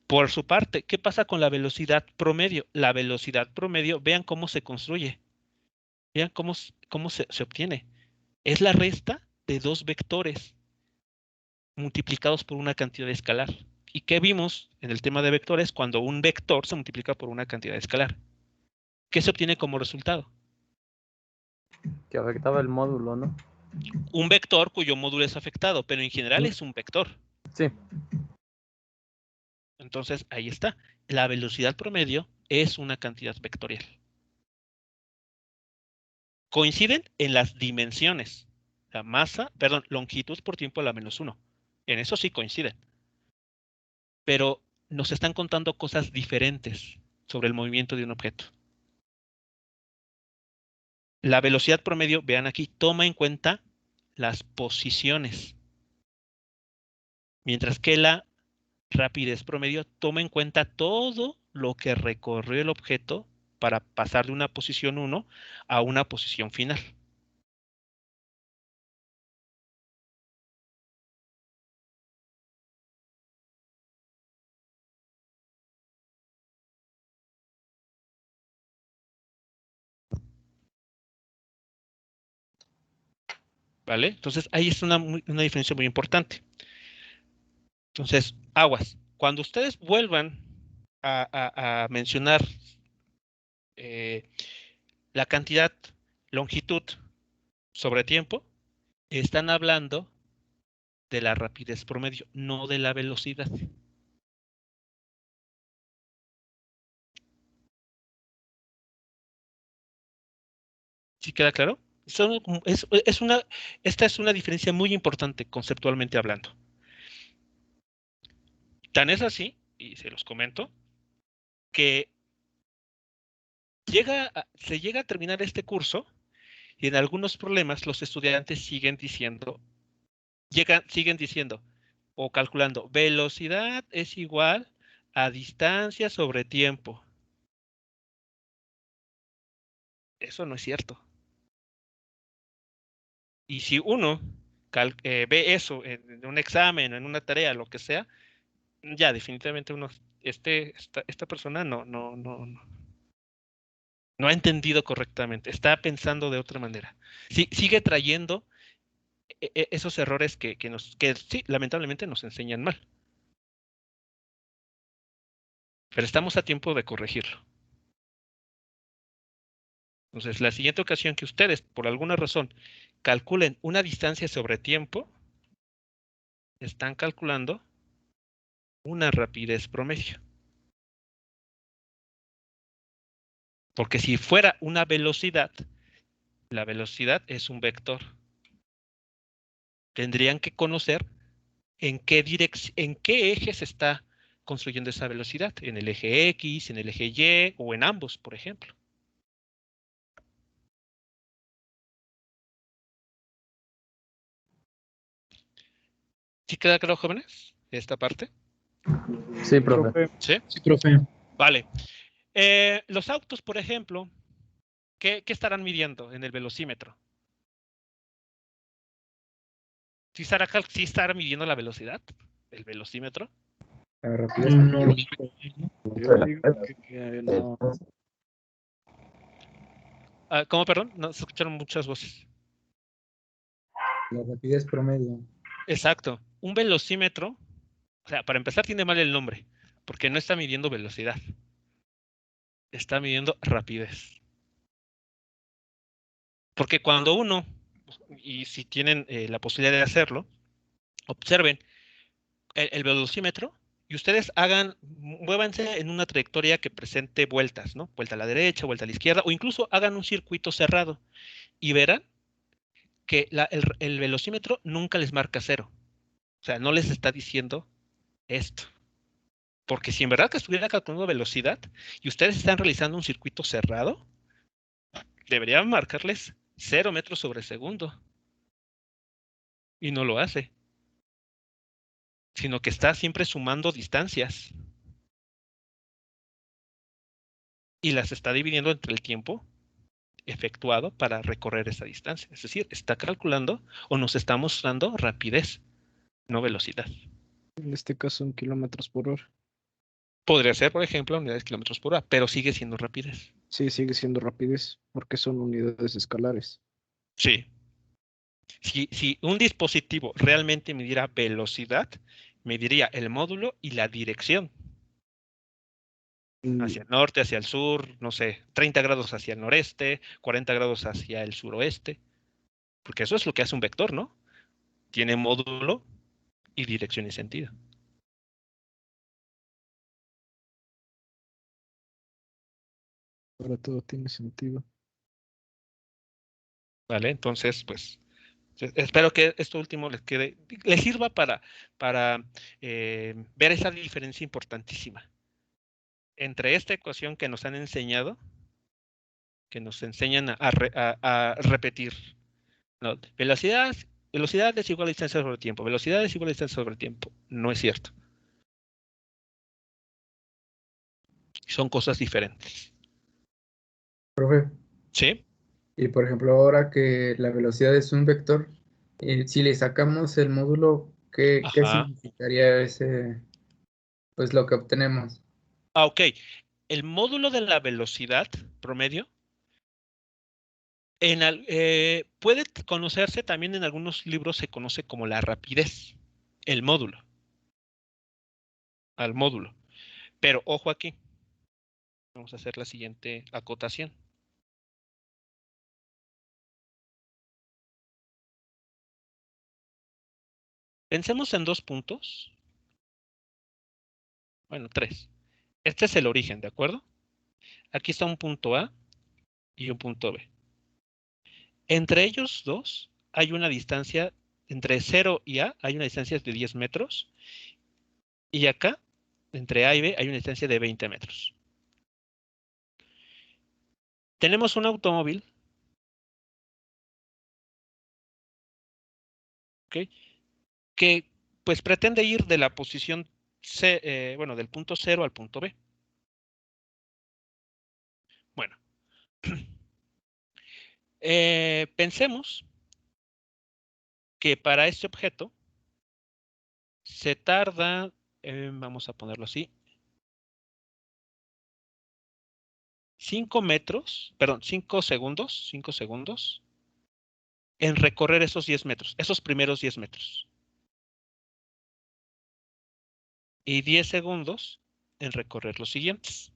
Por su parte, ¿qué pasa con la velocidad promedio? La velocidad promedio, vean cómo se construye. Vean cómo se obtiene. Es la resta de dos vectores multiplicados por una cantidad escalar. ¿Y qué vimos en el tema de vectores cuando un vector se multiplica por una cantidad escalar? ¿Qué se obtiene como resultado? Que afectaba el módulo, ¿no? Un vector cuyo módulo es afectado, pero en general es un vector. Sí. Entonces, ahí está. La velocidad promedio es una cantidad vectorial. Coinciden en las dimensiones. La masa, perdón, longitud por tiempo a la -1. En eso sí coinciden. Pero nos están contando cosas diferentes sobre el movimiento de un objeto. La velocidad promedio, vean aquí, toma en cuenta las posiciones. Mientras que la rapidez promedio toma en cuenta todo lo que recorrió el objeto para pasar de una posición 1 a una posición final. ¿Vale? Entonces, ahí es una diferencia muy importante. Entonces, aguas. Cuando ustedes vuelvan a mencionar la cantidad, longitud sobre tiempo, están hablando de la rapidez promedio, no de la velocidad. ¿Sí queda claro? Esta es una diferencia muy importante conceptualmente hablando. Tan es así, y se los comento, que se llega a terminar este curso y en algunos problemas los estudiantes siguen diciendo o calculando velocidad es igual a distancia sobre tiempo. Eso no es cierto. Y si uno ve eso en un examen, en una tarea, lo que sea, ya definitivamente esta persona no ha entendido correctamente, está pensando de otra manera. Sigue trayendo esos errores que sí, lamentablemente nos enseñan mal. Pero estamos a tiempo de corregirlo. Entonces, la siguiente ocasión que ustedes, por alguna razón, calculen una distancia sobre tiempo, están calculando una rapidez promedio. Porque si fuera una velocidad, la velocidad es un vector. Tendrían que conocer en qué eje se está construyendo esa velocidad, en el eje X, en el eje Y o en ambos, por ejemplo. ¿Sí queda claro, jóvenes, esta parte? Sí, profe. ¿Sí? Sí, profe. Vale. Los autos, por ejemplo, ¿qué estarán midiendo en el velocímetro? ¿Sí estará midiendo la velocidad? ¿El velocímetro? La rapidez. No lo sé. Yo digo que no. ¿Cómo, perdón? No, se escucharon muchas voces. La rapidez promedio. Exacto. Un velocímetro, o sea, para empezar tiene mal el nombre, porque no está midiendo velocidad. Está midiendo rapidez. Porque cuando uno, y si tienen la posibilidad de hacerlo, observen el velocímetro y ustedes muévanse en una trayectoria que presente vueltas, ¿no? Vuelta a la derecha, vuelta a la izquierda, o incluso hagan un circuito cerrado y verán que el velocímetro nunca les marca 0. O sea, no les está diciendo esto. Porque si en verdad que estuviera calculando velocidad y ustedes están realizando un circuito cerrado, deberían marcarles 0 metros sobre segundo. Y no lo hace. Sino que está siempre sumando distancias. Y las está dividiendo entre el tiempo efectuado para recorrer esa distancia. Es decir, está calculando o nos está mostrando rapidez, no velocidad. En este caso en kilómetros por hora. Podría ser, por ejemplo, unidades kilómetros por hora, pero sigue siendo rapidez. Sí, sigue siendo rapidez, porque son unidades escalares. Sí. Si un dispositivo realmente midiera velocidad, mediría el módulo y la dirección. Hacia el norte, hacia el sur, no sé, 30 grados hacia el noreste, 40 grados hacia el suroeste. Porque eso es lo que hace un vector, ¿no? Tiene módulo y dirección y sentido. Ahora todo tiene sentido. ¿Vale? Entonces, pues, espero que esto último les sirva para ver esa diferencia importantísima entre esta ecuación que nos han enseñado, que nos enseñan a repetir, ¿no? Velocidad es igual a distancia sobre tiempo. Velocidad es igual a distancia sobre tiempo. No es cierto. Son cosas diferentes. Profe, ¿Sí? y por ejemplo, ahora que la velocidad es un vector, si le sacamos el módulo, ¿qué Ajá. significaría ese, pues lo que obtenemos? Ok. El módulo de la velocidad promedio puede conocerse también en algunos libros, se conoce como la rapidez, el módulo, al módulo. Pero ojo aquí, vamos a hacer la siguiente acotación. Pensemos en 2 puntos. Bueno, 3. Este es el origen, ¿de acuerdo? Aquí está un punto A y un punto B. Entre ellos dos hay una distancia, entre 0 y A hay una distancia de 10 metros. Y acá, entre A y B, hay una distancia de 20 metros. Tenemos un automóvil, ¿ok?, que pues pretende ir de la posición C, bueno, del punto 0 al punto B. Bueno, pensemos que para este objeto se tarda, vamos a ponerlo así, 5 segundos en recorrer esos 10 metros, esos primeros 10 metros. Y 10 segundos en recorrer los siguientes.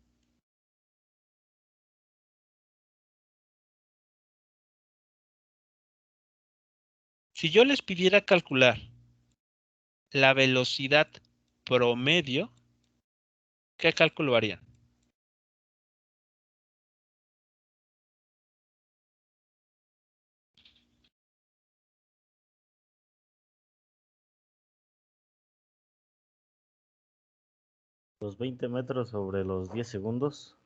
Si yo les pidiera calcular la velocidad promedio, ¿qué cálculo harían? Los 20 metros sobre los 10 segundos.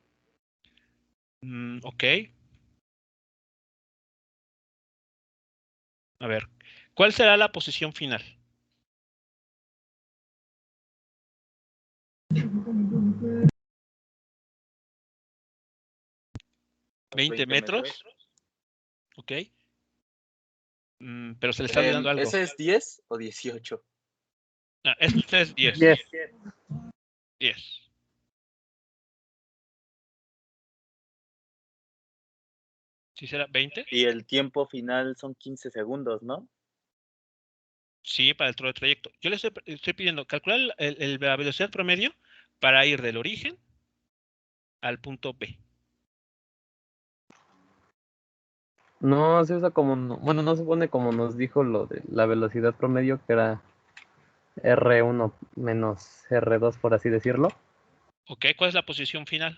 Ok. A ver, ¿cuál será la posición final? ¿20 metros? Ok. Pero se le está olvidando algo. ¿Ese es 10 o 18? Ah, este es 10. 10. ¿Sí será 20? Y el tiempo final son 15 segundos, ¿no? Sí, para el trayecto. Yo le estoy pidiendo calcular la velocidad promedio para ir del origen al punto B. No se usa como, bueno, no se pone como nos dijo lo de la velocidad promedio, que era R1 menos R2, por así decirlo, Ok, ¿cuál es la posición final?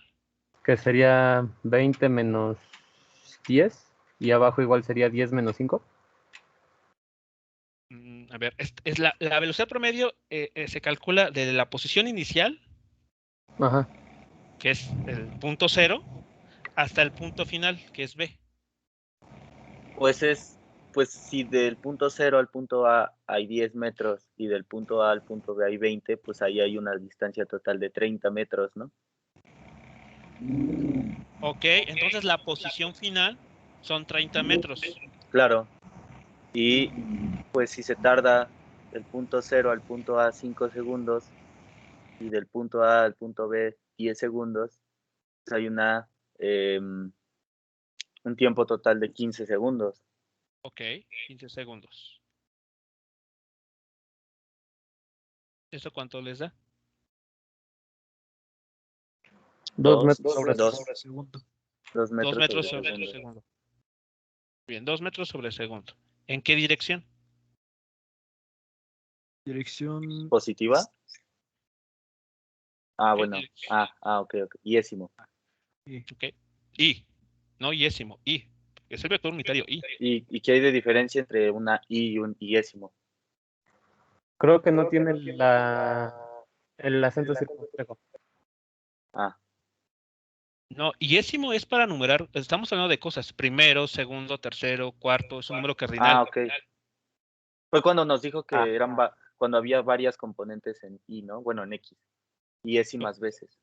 que sería 20 menos 10, y abajo igual sería 10 menos 5. A ver, es la velocidad promedio se calcula desde la posición inicial, Ajá. que es el punto 0, hasta el punto final, que es B. Pues si del punto 0 al punto A hay 10 metros y del punto A al punto B hay 20, pues ahí hay una distancia total de 30 metros, ¿no? Ok, entonces la posición final son 30 metros. Claro. Y pues si se tarda del punto 0 al punto A 5 segundos y del punto A al punto B 10 segundos, pues hay un tiempo total de 15 segundos. Ok, 15 segundos. ¿Eso cuánto les da? 2 metros sobre segundo. 2 2 metros metros sobre sobre segundo. segundo. Bien, 2 metros sobre segundo. ¿En qué dirección? Dirección. ¿Positiva? Ah, Ok, bueno. dirección. Ok. Iésimo. Ok. Y, no iésimo, y. Es el vector unitario y. ¿Y qué hay de diferencia entre una I y un iésimo? Creo que no tiene el acento circunflejo. Ah, No, iésimo es para numerar, estamos hablando de cosas, primero, segundo, tercero, cuarto, es un número cardinal. ok. Fue cuando nos dijo que cuando había varias componentes en I, ¿no? Bueno, en X. Iésimas veces.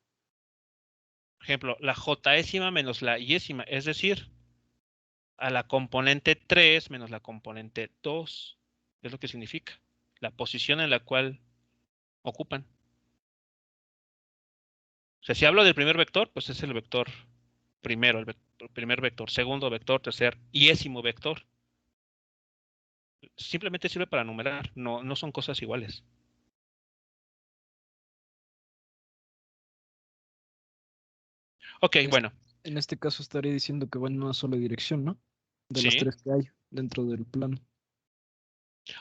Por ejemplo, la jésima menos la iésima, es decir, a la componente 3 menos la componente 2, es lo que significa, la posición en la cual ocupan. O sea, si hablo del primer vector, pues es el vector primero, el primer vector, segundo vector, tercer, iésimo vector. Simplemente sirve para numerar, no son cosas iguales. Ok, bueno. En este caso estaría diciendo que van en una sola dirección, ¿no? De las Sí. 3 que hay dentro del plano.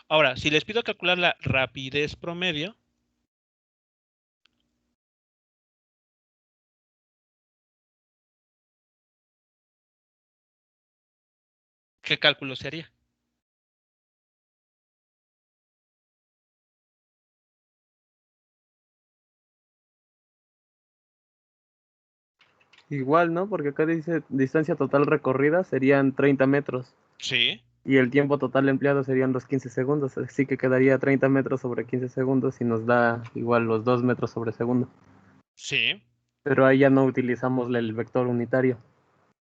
Ahora, si les pido calcular la rapidez promedio, ¿qué cálculo se haría? Igual, ¿no? Porque acá dice distancia total recorrida serían 30 metros. Sí. Y el tiempo total empleado serían los 15 segundos. Así que quedaría 30 metros sobre 15 segundos y nos da igual los 2 metros sobre segundo. Sí. Pero ahí ya no utilizamos el vector unitario.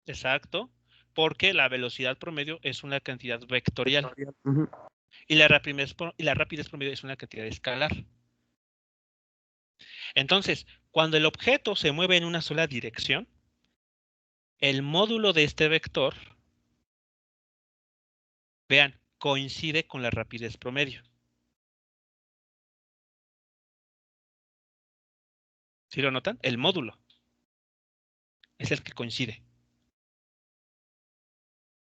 Exacto. Porque la velocidad promedio es una cantidad vectorial. Uh-huh. Y la rapidez promedio es una cantidad escalar. Entonces, cuando el objeto se mueve en una sola dirección, el módulo de este vector, vean, coincide con la rapidez promedio. ¿Sí lo notan? El módulo es el que coincide.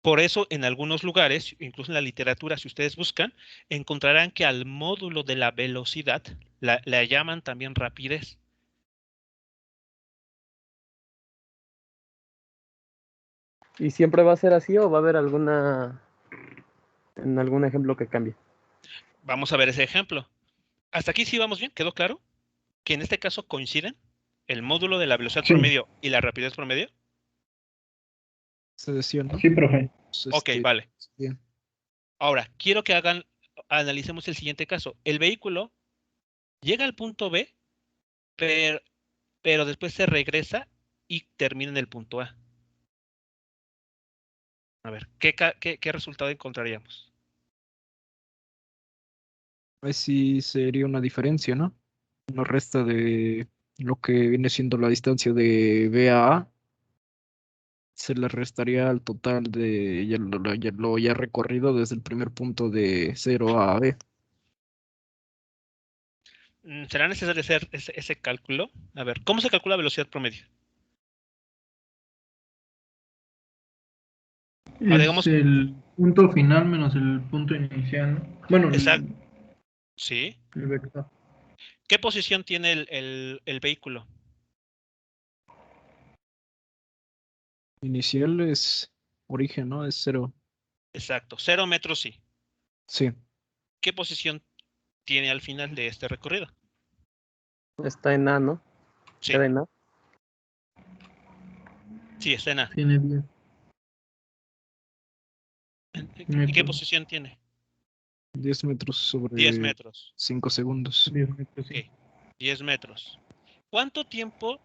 Por eso, en algunos lugares, incluso en la literatura, si ustedes buscan, encontrarán que al módulo de la velocidad la llaman también rapidez. ¿Y siempre va a ser así o va a haber algún ejemplo que cambie? Vamos a ver ese ejemplo. ¿Hasta aquí sí vamos bien? ¿Quedó claro? Que en este caso coinciden el módulo de la velocidad Sí. promedio y la rapidez promedio. Se decía, ¿no? Sí, profe. Pues, Ok, vale. bien. Ahora, quiero que analicemos el siguiente caso. El vehículo llega al punto B, pero después se regresa y termina en el punto A. A ver, ¿qué resultado encontraríamos? Ahí sí sería una diferencia, ¿no? Una resta de lo que viene siendo la distancia de B a A. Se le restaría al total de lo ya recorrido desde el primer punto de 0 a B. ¿Será necesario hacer ese cálculo? A ver, ¿cómo se calcula velocidad promedio? Es digamos- el punto final menos el punto inicial, ¿no? Bueno, Exacto. Sí. el vector. ¿Qué posición tiene el vehículo? Inicial es origen, ¿no? Es 0. Exacto, 0 metros sí. Sí. ¿Qué posición tiene al final de este recorrido? Está en A, ¿no? Sí, Queda en A. sí, está en A. Tiene 10. ¿Y qué metros. posición tiene? 10 metros sobre 10 metros. 5 segundos. 10 metros, sí. Ok, 10 metros. ¿Cuánto tiempo,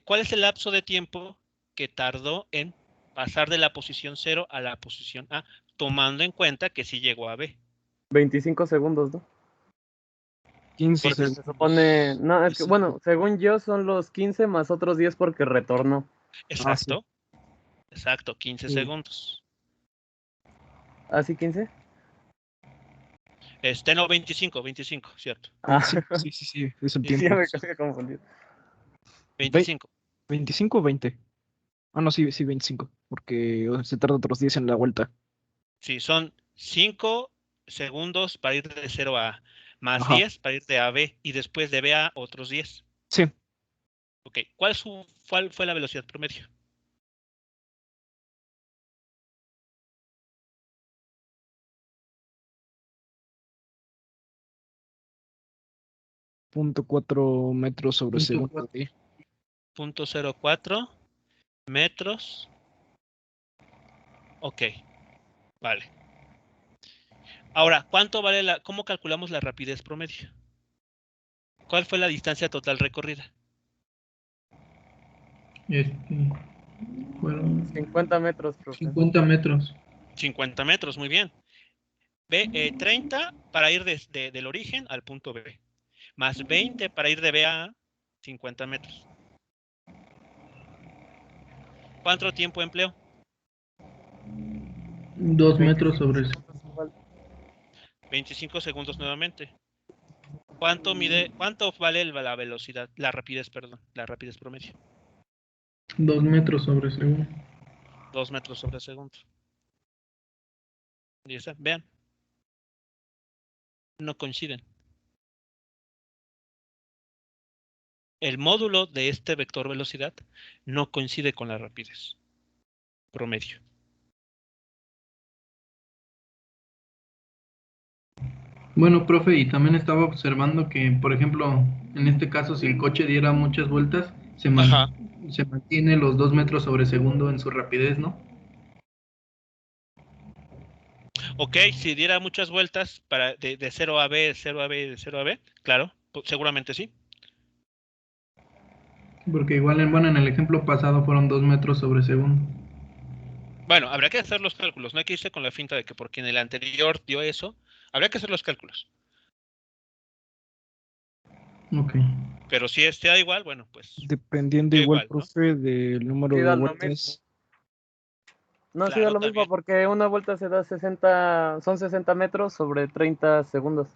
cuál es el lapso de tiempo que tardó en pasar de la posición 0 a la posición A, tomando en cuenta que sí llegó a B? 25 segundos, ¿no? 15 Porque se segundos. supone... No, es que, Sí. bueno, según yo son los 15 más otros 10 porque retornó. Exacto. Exacto, 15 Sí. segundos. ¿Ah, sí, 15? No, 25, ¿cierto? Ah, Sí, es el sí, tiempo. me casi confundí. 25. 25 o 20. Ah, no, sí, 25. Porque se tarda otros 10 en la vuelta. Sí, son 5 segundos para ir de 0 a A, más Ajá. 10 para ir de A a B, y después de B a otros 10. Sí. Ok, ¿cuál fue la velocidad promedio? .4 metros sobre Punto segundo. 4. Sí. 0.04 metros. Ok, vale. Ahora, ¿cómo calculamos la rapidez promedio? ¿Cuál fue la distancia total recorrida? Fueron 50 metros, profe. 50 metros. 50 metros, muy bien. 30 para ir del origen al punto B, más 20 para ir de B a A, 50 metros. ¿Cuánto tiempo empleó? 2 metros sobre el... 25 segundos nuevamente. ¿Cuánto vale la velocidad, la rapidez promedio? 2 metros sobre segundo. 2 metros sobre segundo. Y está, vean. No coinciden. El módulo de este vector velocidad no coincide con la rapidez promedio. Bueno, profe, y también estaba observando que, por ejemplo, en este caso, si el coche diera muchas vueltas, se mantiene los 2 metros sobre segundo en su rapidez, ¿no? Ok, si diera muchas vueltas de 0 a B, 0 a B, de 0 a B, claro, seguramente sí. Porque igual, en el ejemplo pasado fueron 2 metros sobre segundo. Bueno, habrá que hacer los cálculos, no hay que irse con la finta de que porque en el anterior dio eso, habrá que hacer los cálculos. Ok. Pero si este da igual, bueno, pues Dependiendo dio igual, igual, ¿no? profe, del número Sí, de da lo vueltas. No, sí da Claro, lo mismo también. porque una vuelta se da 60, son 60 metros sobre 30 segundos.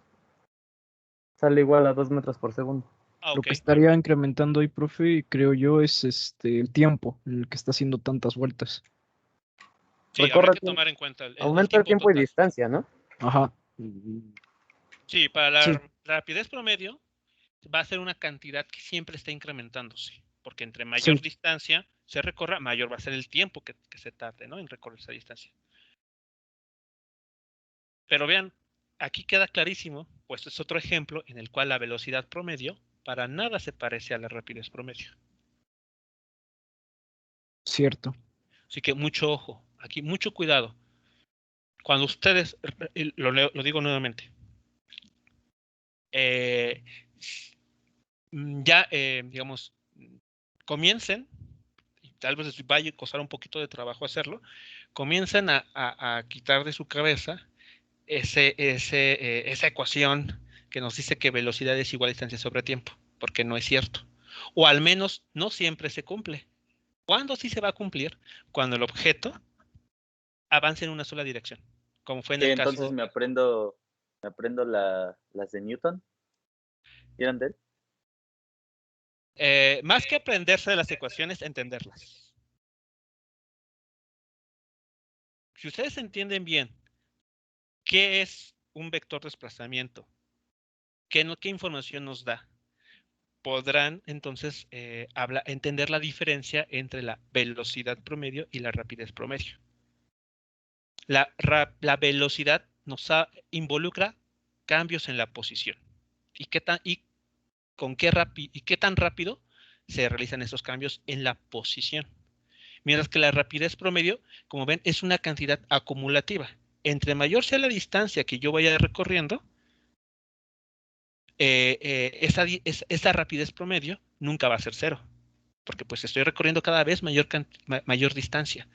Sale igual a 2 metros por segundo. Ah, Lo ok. que estaría incrementando ahí, profe, creo yo, es el tiempo en el que está haciendo tantas vueltas. Sí, habrá Recorre, que tomar en cuenta el aumenta el tiempo tiempo y total. distancia, ¿no? Ajá. Sí, para la Sí, rapidez promedio va a ser una cantidad que siempre está incrementándose, porque entre mayor sí. distancia se recorra, mayor va a ser el tiempo que se tarde, ¿no? En recorrer esa distancia. Pero vean, aquí queda clarísimo, pues es otro ejemplo en el cual la velocidad promedio para nada se parece a la rapidez promedio. Cierto. Así que mucho ojo, aquí mucho cuidado. Cuando ustedes, lo digo nuevamente, ya, digamos, comiencen, y tal vez les vaya a costar un poquito de trabajo hacerlo, comiencen a quitar de su cabeza esa ecuación que nos dice que velocidad es igual a distancia sobre tiempo, porque no es cierto. O al menos no siempre se cumple. ¿Cuándo sí se va a cumplir? Cuando el objeto avance en una sola dirección, como fue en el Entonces caso. me aprendo las de Newton. ¿Vieron de él? Más que aprenderse de las ecuaciones, entenderlas. Si ustedes entienden bien qué es un vector de desplazamiento, qué información nos da, podrán entonces entender la diferencia entre la velocidad promedio y la rapidez promedio. La velocidad involucra cambios en la posición. ¿Y qué tan rápido se realizan esos cambios en la posición? Mientras que la rapidez promedio, como ven, es una cantidad acumulativa. Entre mayor sea la distancia que yo vaya recorriendo, esa rapidez promedio nunca va a ser cero, porque pues estoy recorriendo cada vez mayor distancia.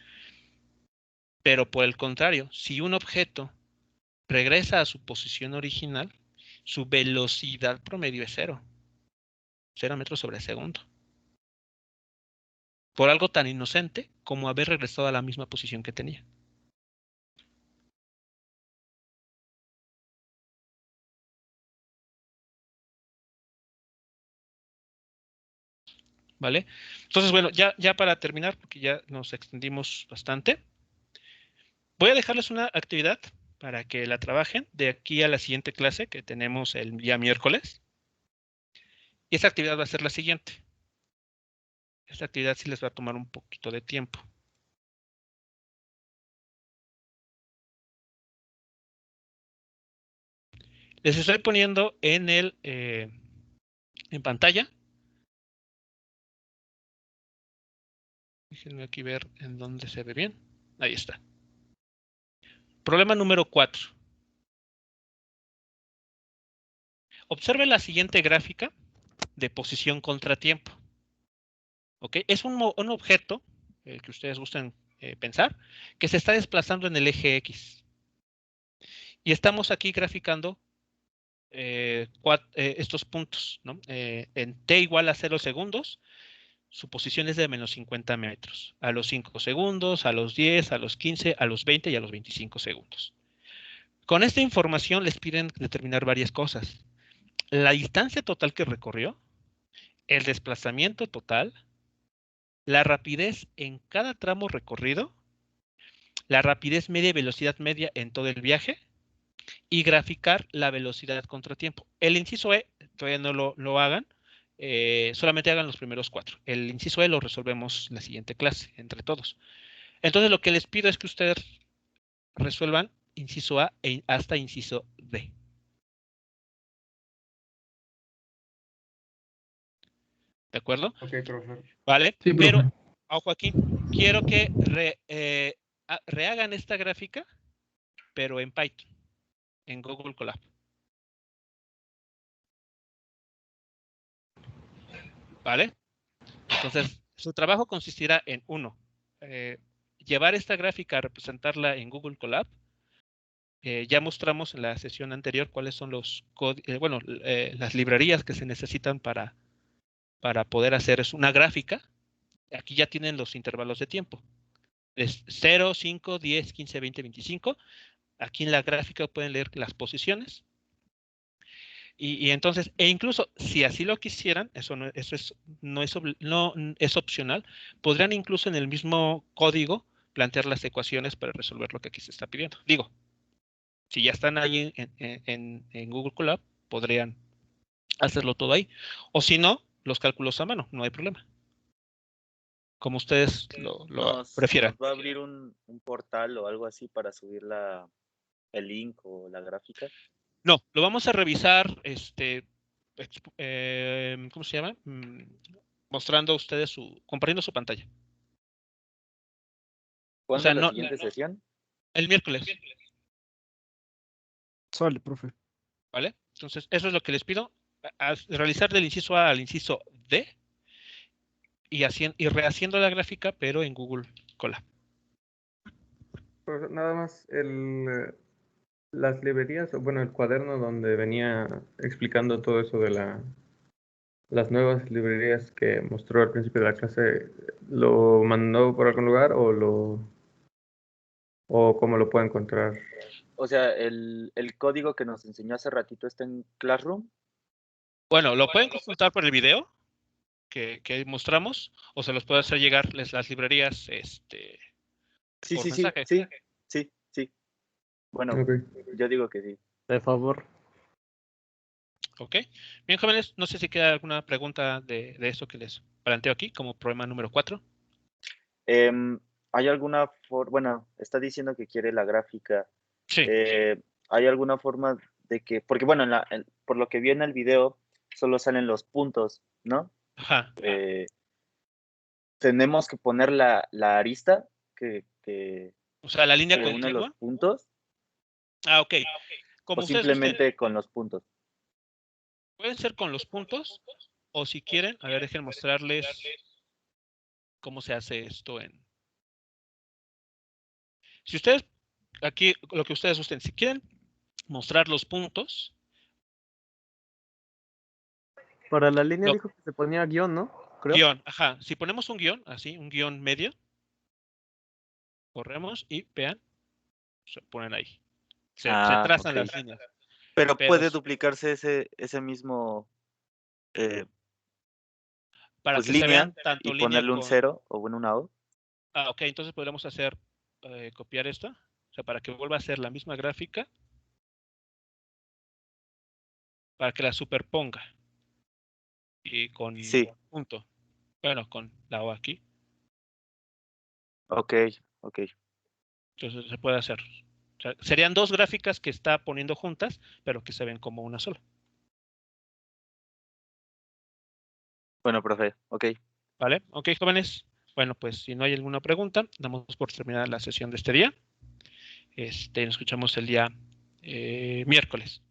Pero por el contrario, si un objeto regresa a su posición original, su velocidad promedio es cero, 0 metros sobre segundo. Por algo tan inocente como haber regresado a la misma posición que tenía. ¿Vale? Entonces, bueno, ya para terminar, porque ya nos extendimos bastante, voy a dejarles una actividad para que la trabajen de aquí a la siguiente clase que tenemos el día miércoles. Y esa actividad va a ser la siguiente. Esta actividad sí les va a tomar un poquito de tiempo. Les estoy poniendo en pantalla. Déjenme aquí ver en dónde se ve bien. Ahí está. Problema número 4. Observe la siguiente gráfica de posición contra tiempo. ¿Ok? Es un objeto que ustedes gusten pensar que se está desplazando en el eje X. Y estamos aquí graficando estos puntos, ¿no? En t igual a 0 segundos, su posición es de menos 50 metros. A los 5 segundos, a los 10, a los 15, a los 20 y a los 25 segundos. Con esta información les piden determinar varias cosas. La distancia total que recorrió, el desplazamiento total, la rapidez en cada tramo recorrido, la rapidez media y velocidad media en todo el viaje y graficar la velocidad contra tiempo. El inciso E, todavía no lo hagan, solamente hagan los primeros 4. El inciso E lo resolvemos en la siguiente clase, entre todos. Entonces lo que les pido es que ustedes resuelvan inciso A hasta inciso D. ¿De acuerdo? Ok, profesor. ¿Vale? Sí, Pero, profe. ojo aquí, quiero que rehagan esta gráfica, pero en Python, en Google Colab. ¿Vale? Entonces, su trabajo consistirá en, 1, llevar esta gráfica a representarla en Google Colab, ya mostramos en la sesión anterior cuáles son las librerías que se necesitan para poder hacer una gráfica. Aquí ya tienen los intervalos de tiempo. Es 0, 5, 10, 15, 20, 25. Aquí en la gráfica pueden leer las posiciones. Y entonces, incluso si así lo quisieran, no es opcional, podrían incluso en el mismo código plantear las ecuaciones para resolver lo que aquí se está pidiendo. Digo, si ya están ahí en Google Colab, podrían hacerlo todo ahí. O si no, los cálculos a mano, no hay problema. Como ustedes lo prefieran. ¿Nos va a abrir un portal o algo así para subir el link o la gráfica? No, lo vamos a revisar, ¿cómo se llama? Mostrando a ustedes compartiendo su pantalla. ¿Cuándo es la siguiente sesión? El miércoles. Sale, profe. ¿Vale? Entonces, eso es lo que les pido. Realizar del inciso A al inciso D y rehaciendo la gráfica, pero en Google Colab. Pues nada más las librerías, bueno, el cuaderno donde venía explicando todo eso de las nuevas librerías que mostró al principio de la clase, ¿lo mandó por algún lugar o cómo lo puedo encontrar? O sea, el código que nos enseñó hace ratito está en Classroom. Bueno, lo pueden consultar por el video que mostramos, o se los puede hacer llegar las librerías por mensaje. Sí. Bueno, Okay. yo digo que sí. De favor. Ok. Bien, jóvenes, no sé si queda alguna pregunta de eso que les planteo aquí como problema número 4. ¿Hay alguna forma? Bueno, está diciendo que quiere la gráfica. Sí. ¿Hay alguna forma de que, porque bueno, por lo que vi en el video, solo salen los puntos, ¿no? Ajá. Tenemos que poner la arista que o sea, la línea une los puntos. Ok. Como o simplemente con los puntos. Pueden ser con los puntos, o si quieren, a ver, dejen mostrarles cómo se hace esto Si ustedes, aquí lo que ustedes gusten, si quieren mostrar los puntos. Para la línea dijo que se ponía guión, ¿no? Creo. Guión, ajá. Si ponemos un guión, así, un guión medio, corremos y vean, se ponen ahí. Se trazan las líneas. Pero puede duplicarse ese mismo para pues que línea se vean tanto y ponerle un 0 o bueno, una O. Ok, entonces podríamos hacer, copiar esto, o sea, para que vuelva a ser la misma gráfica, para que la superponga. Y con punto. Bueno, con la O aquí. Ok. Entonces se puede hacer. O sea, serían dos gráficas que está poniendo juntas, pero que se ven como una sola. Bueno, profe, ok. ¿Vale? Ok, jóvenes. Bueno, pues si no hay alguna pregunta, damos por terminada la sesión de este día. Nos escuchamos el día miércoles.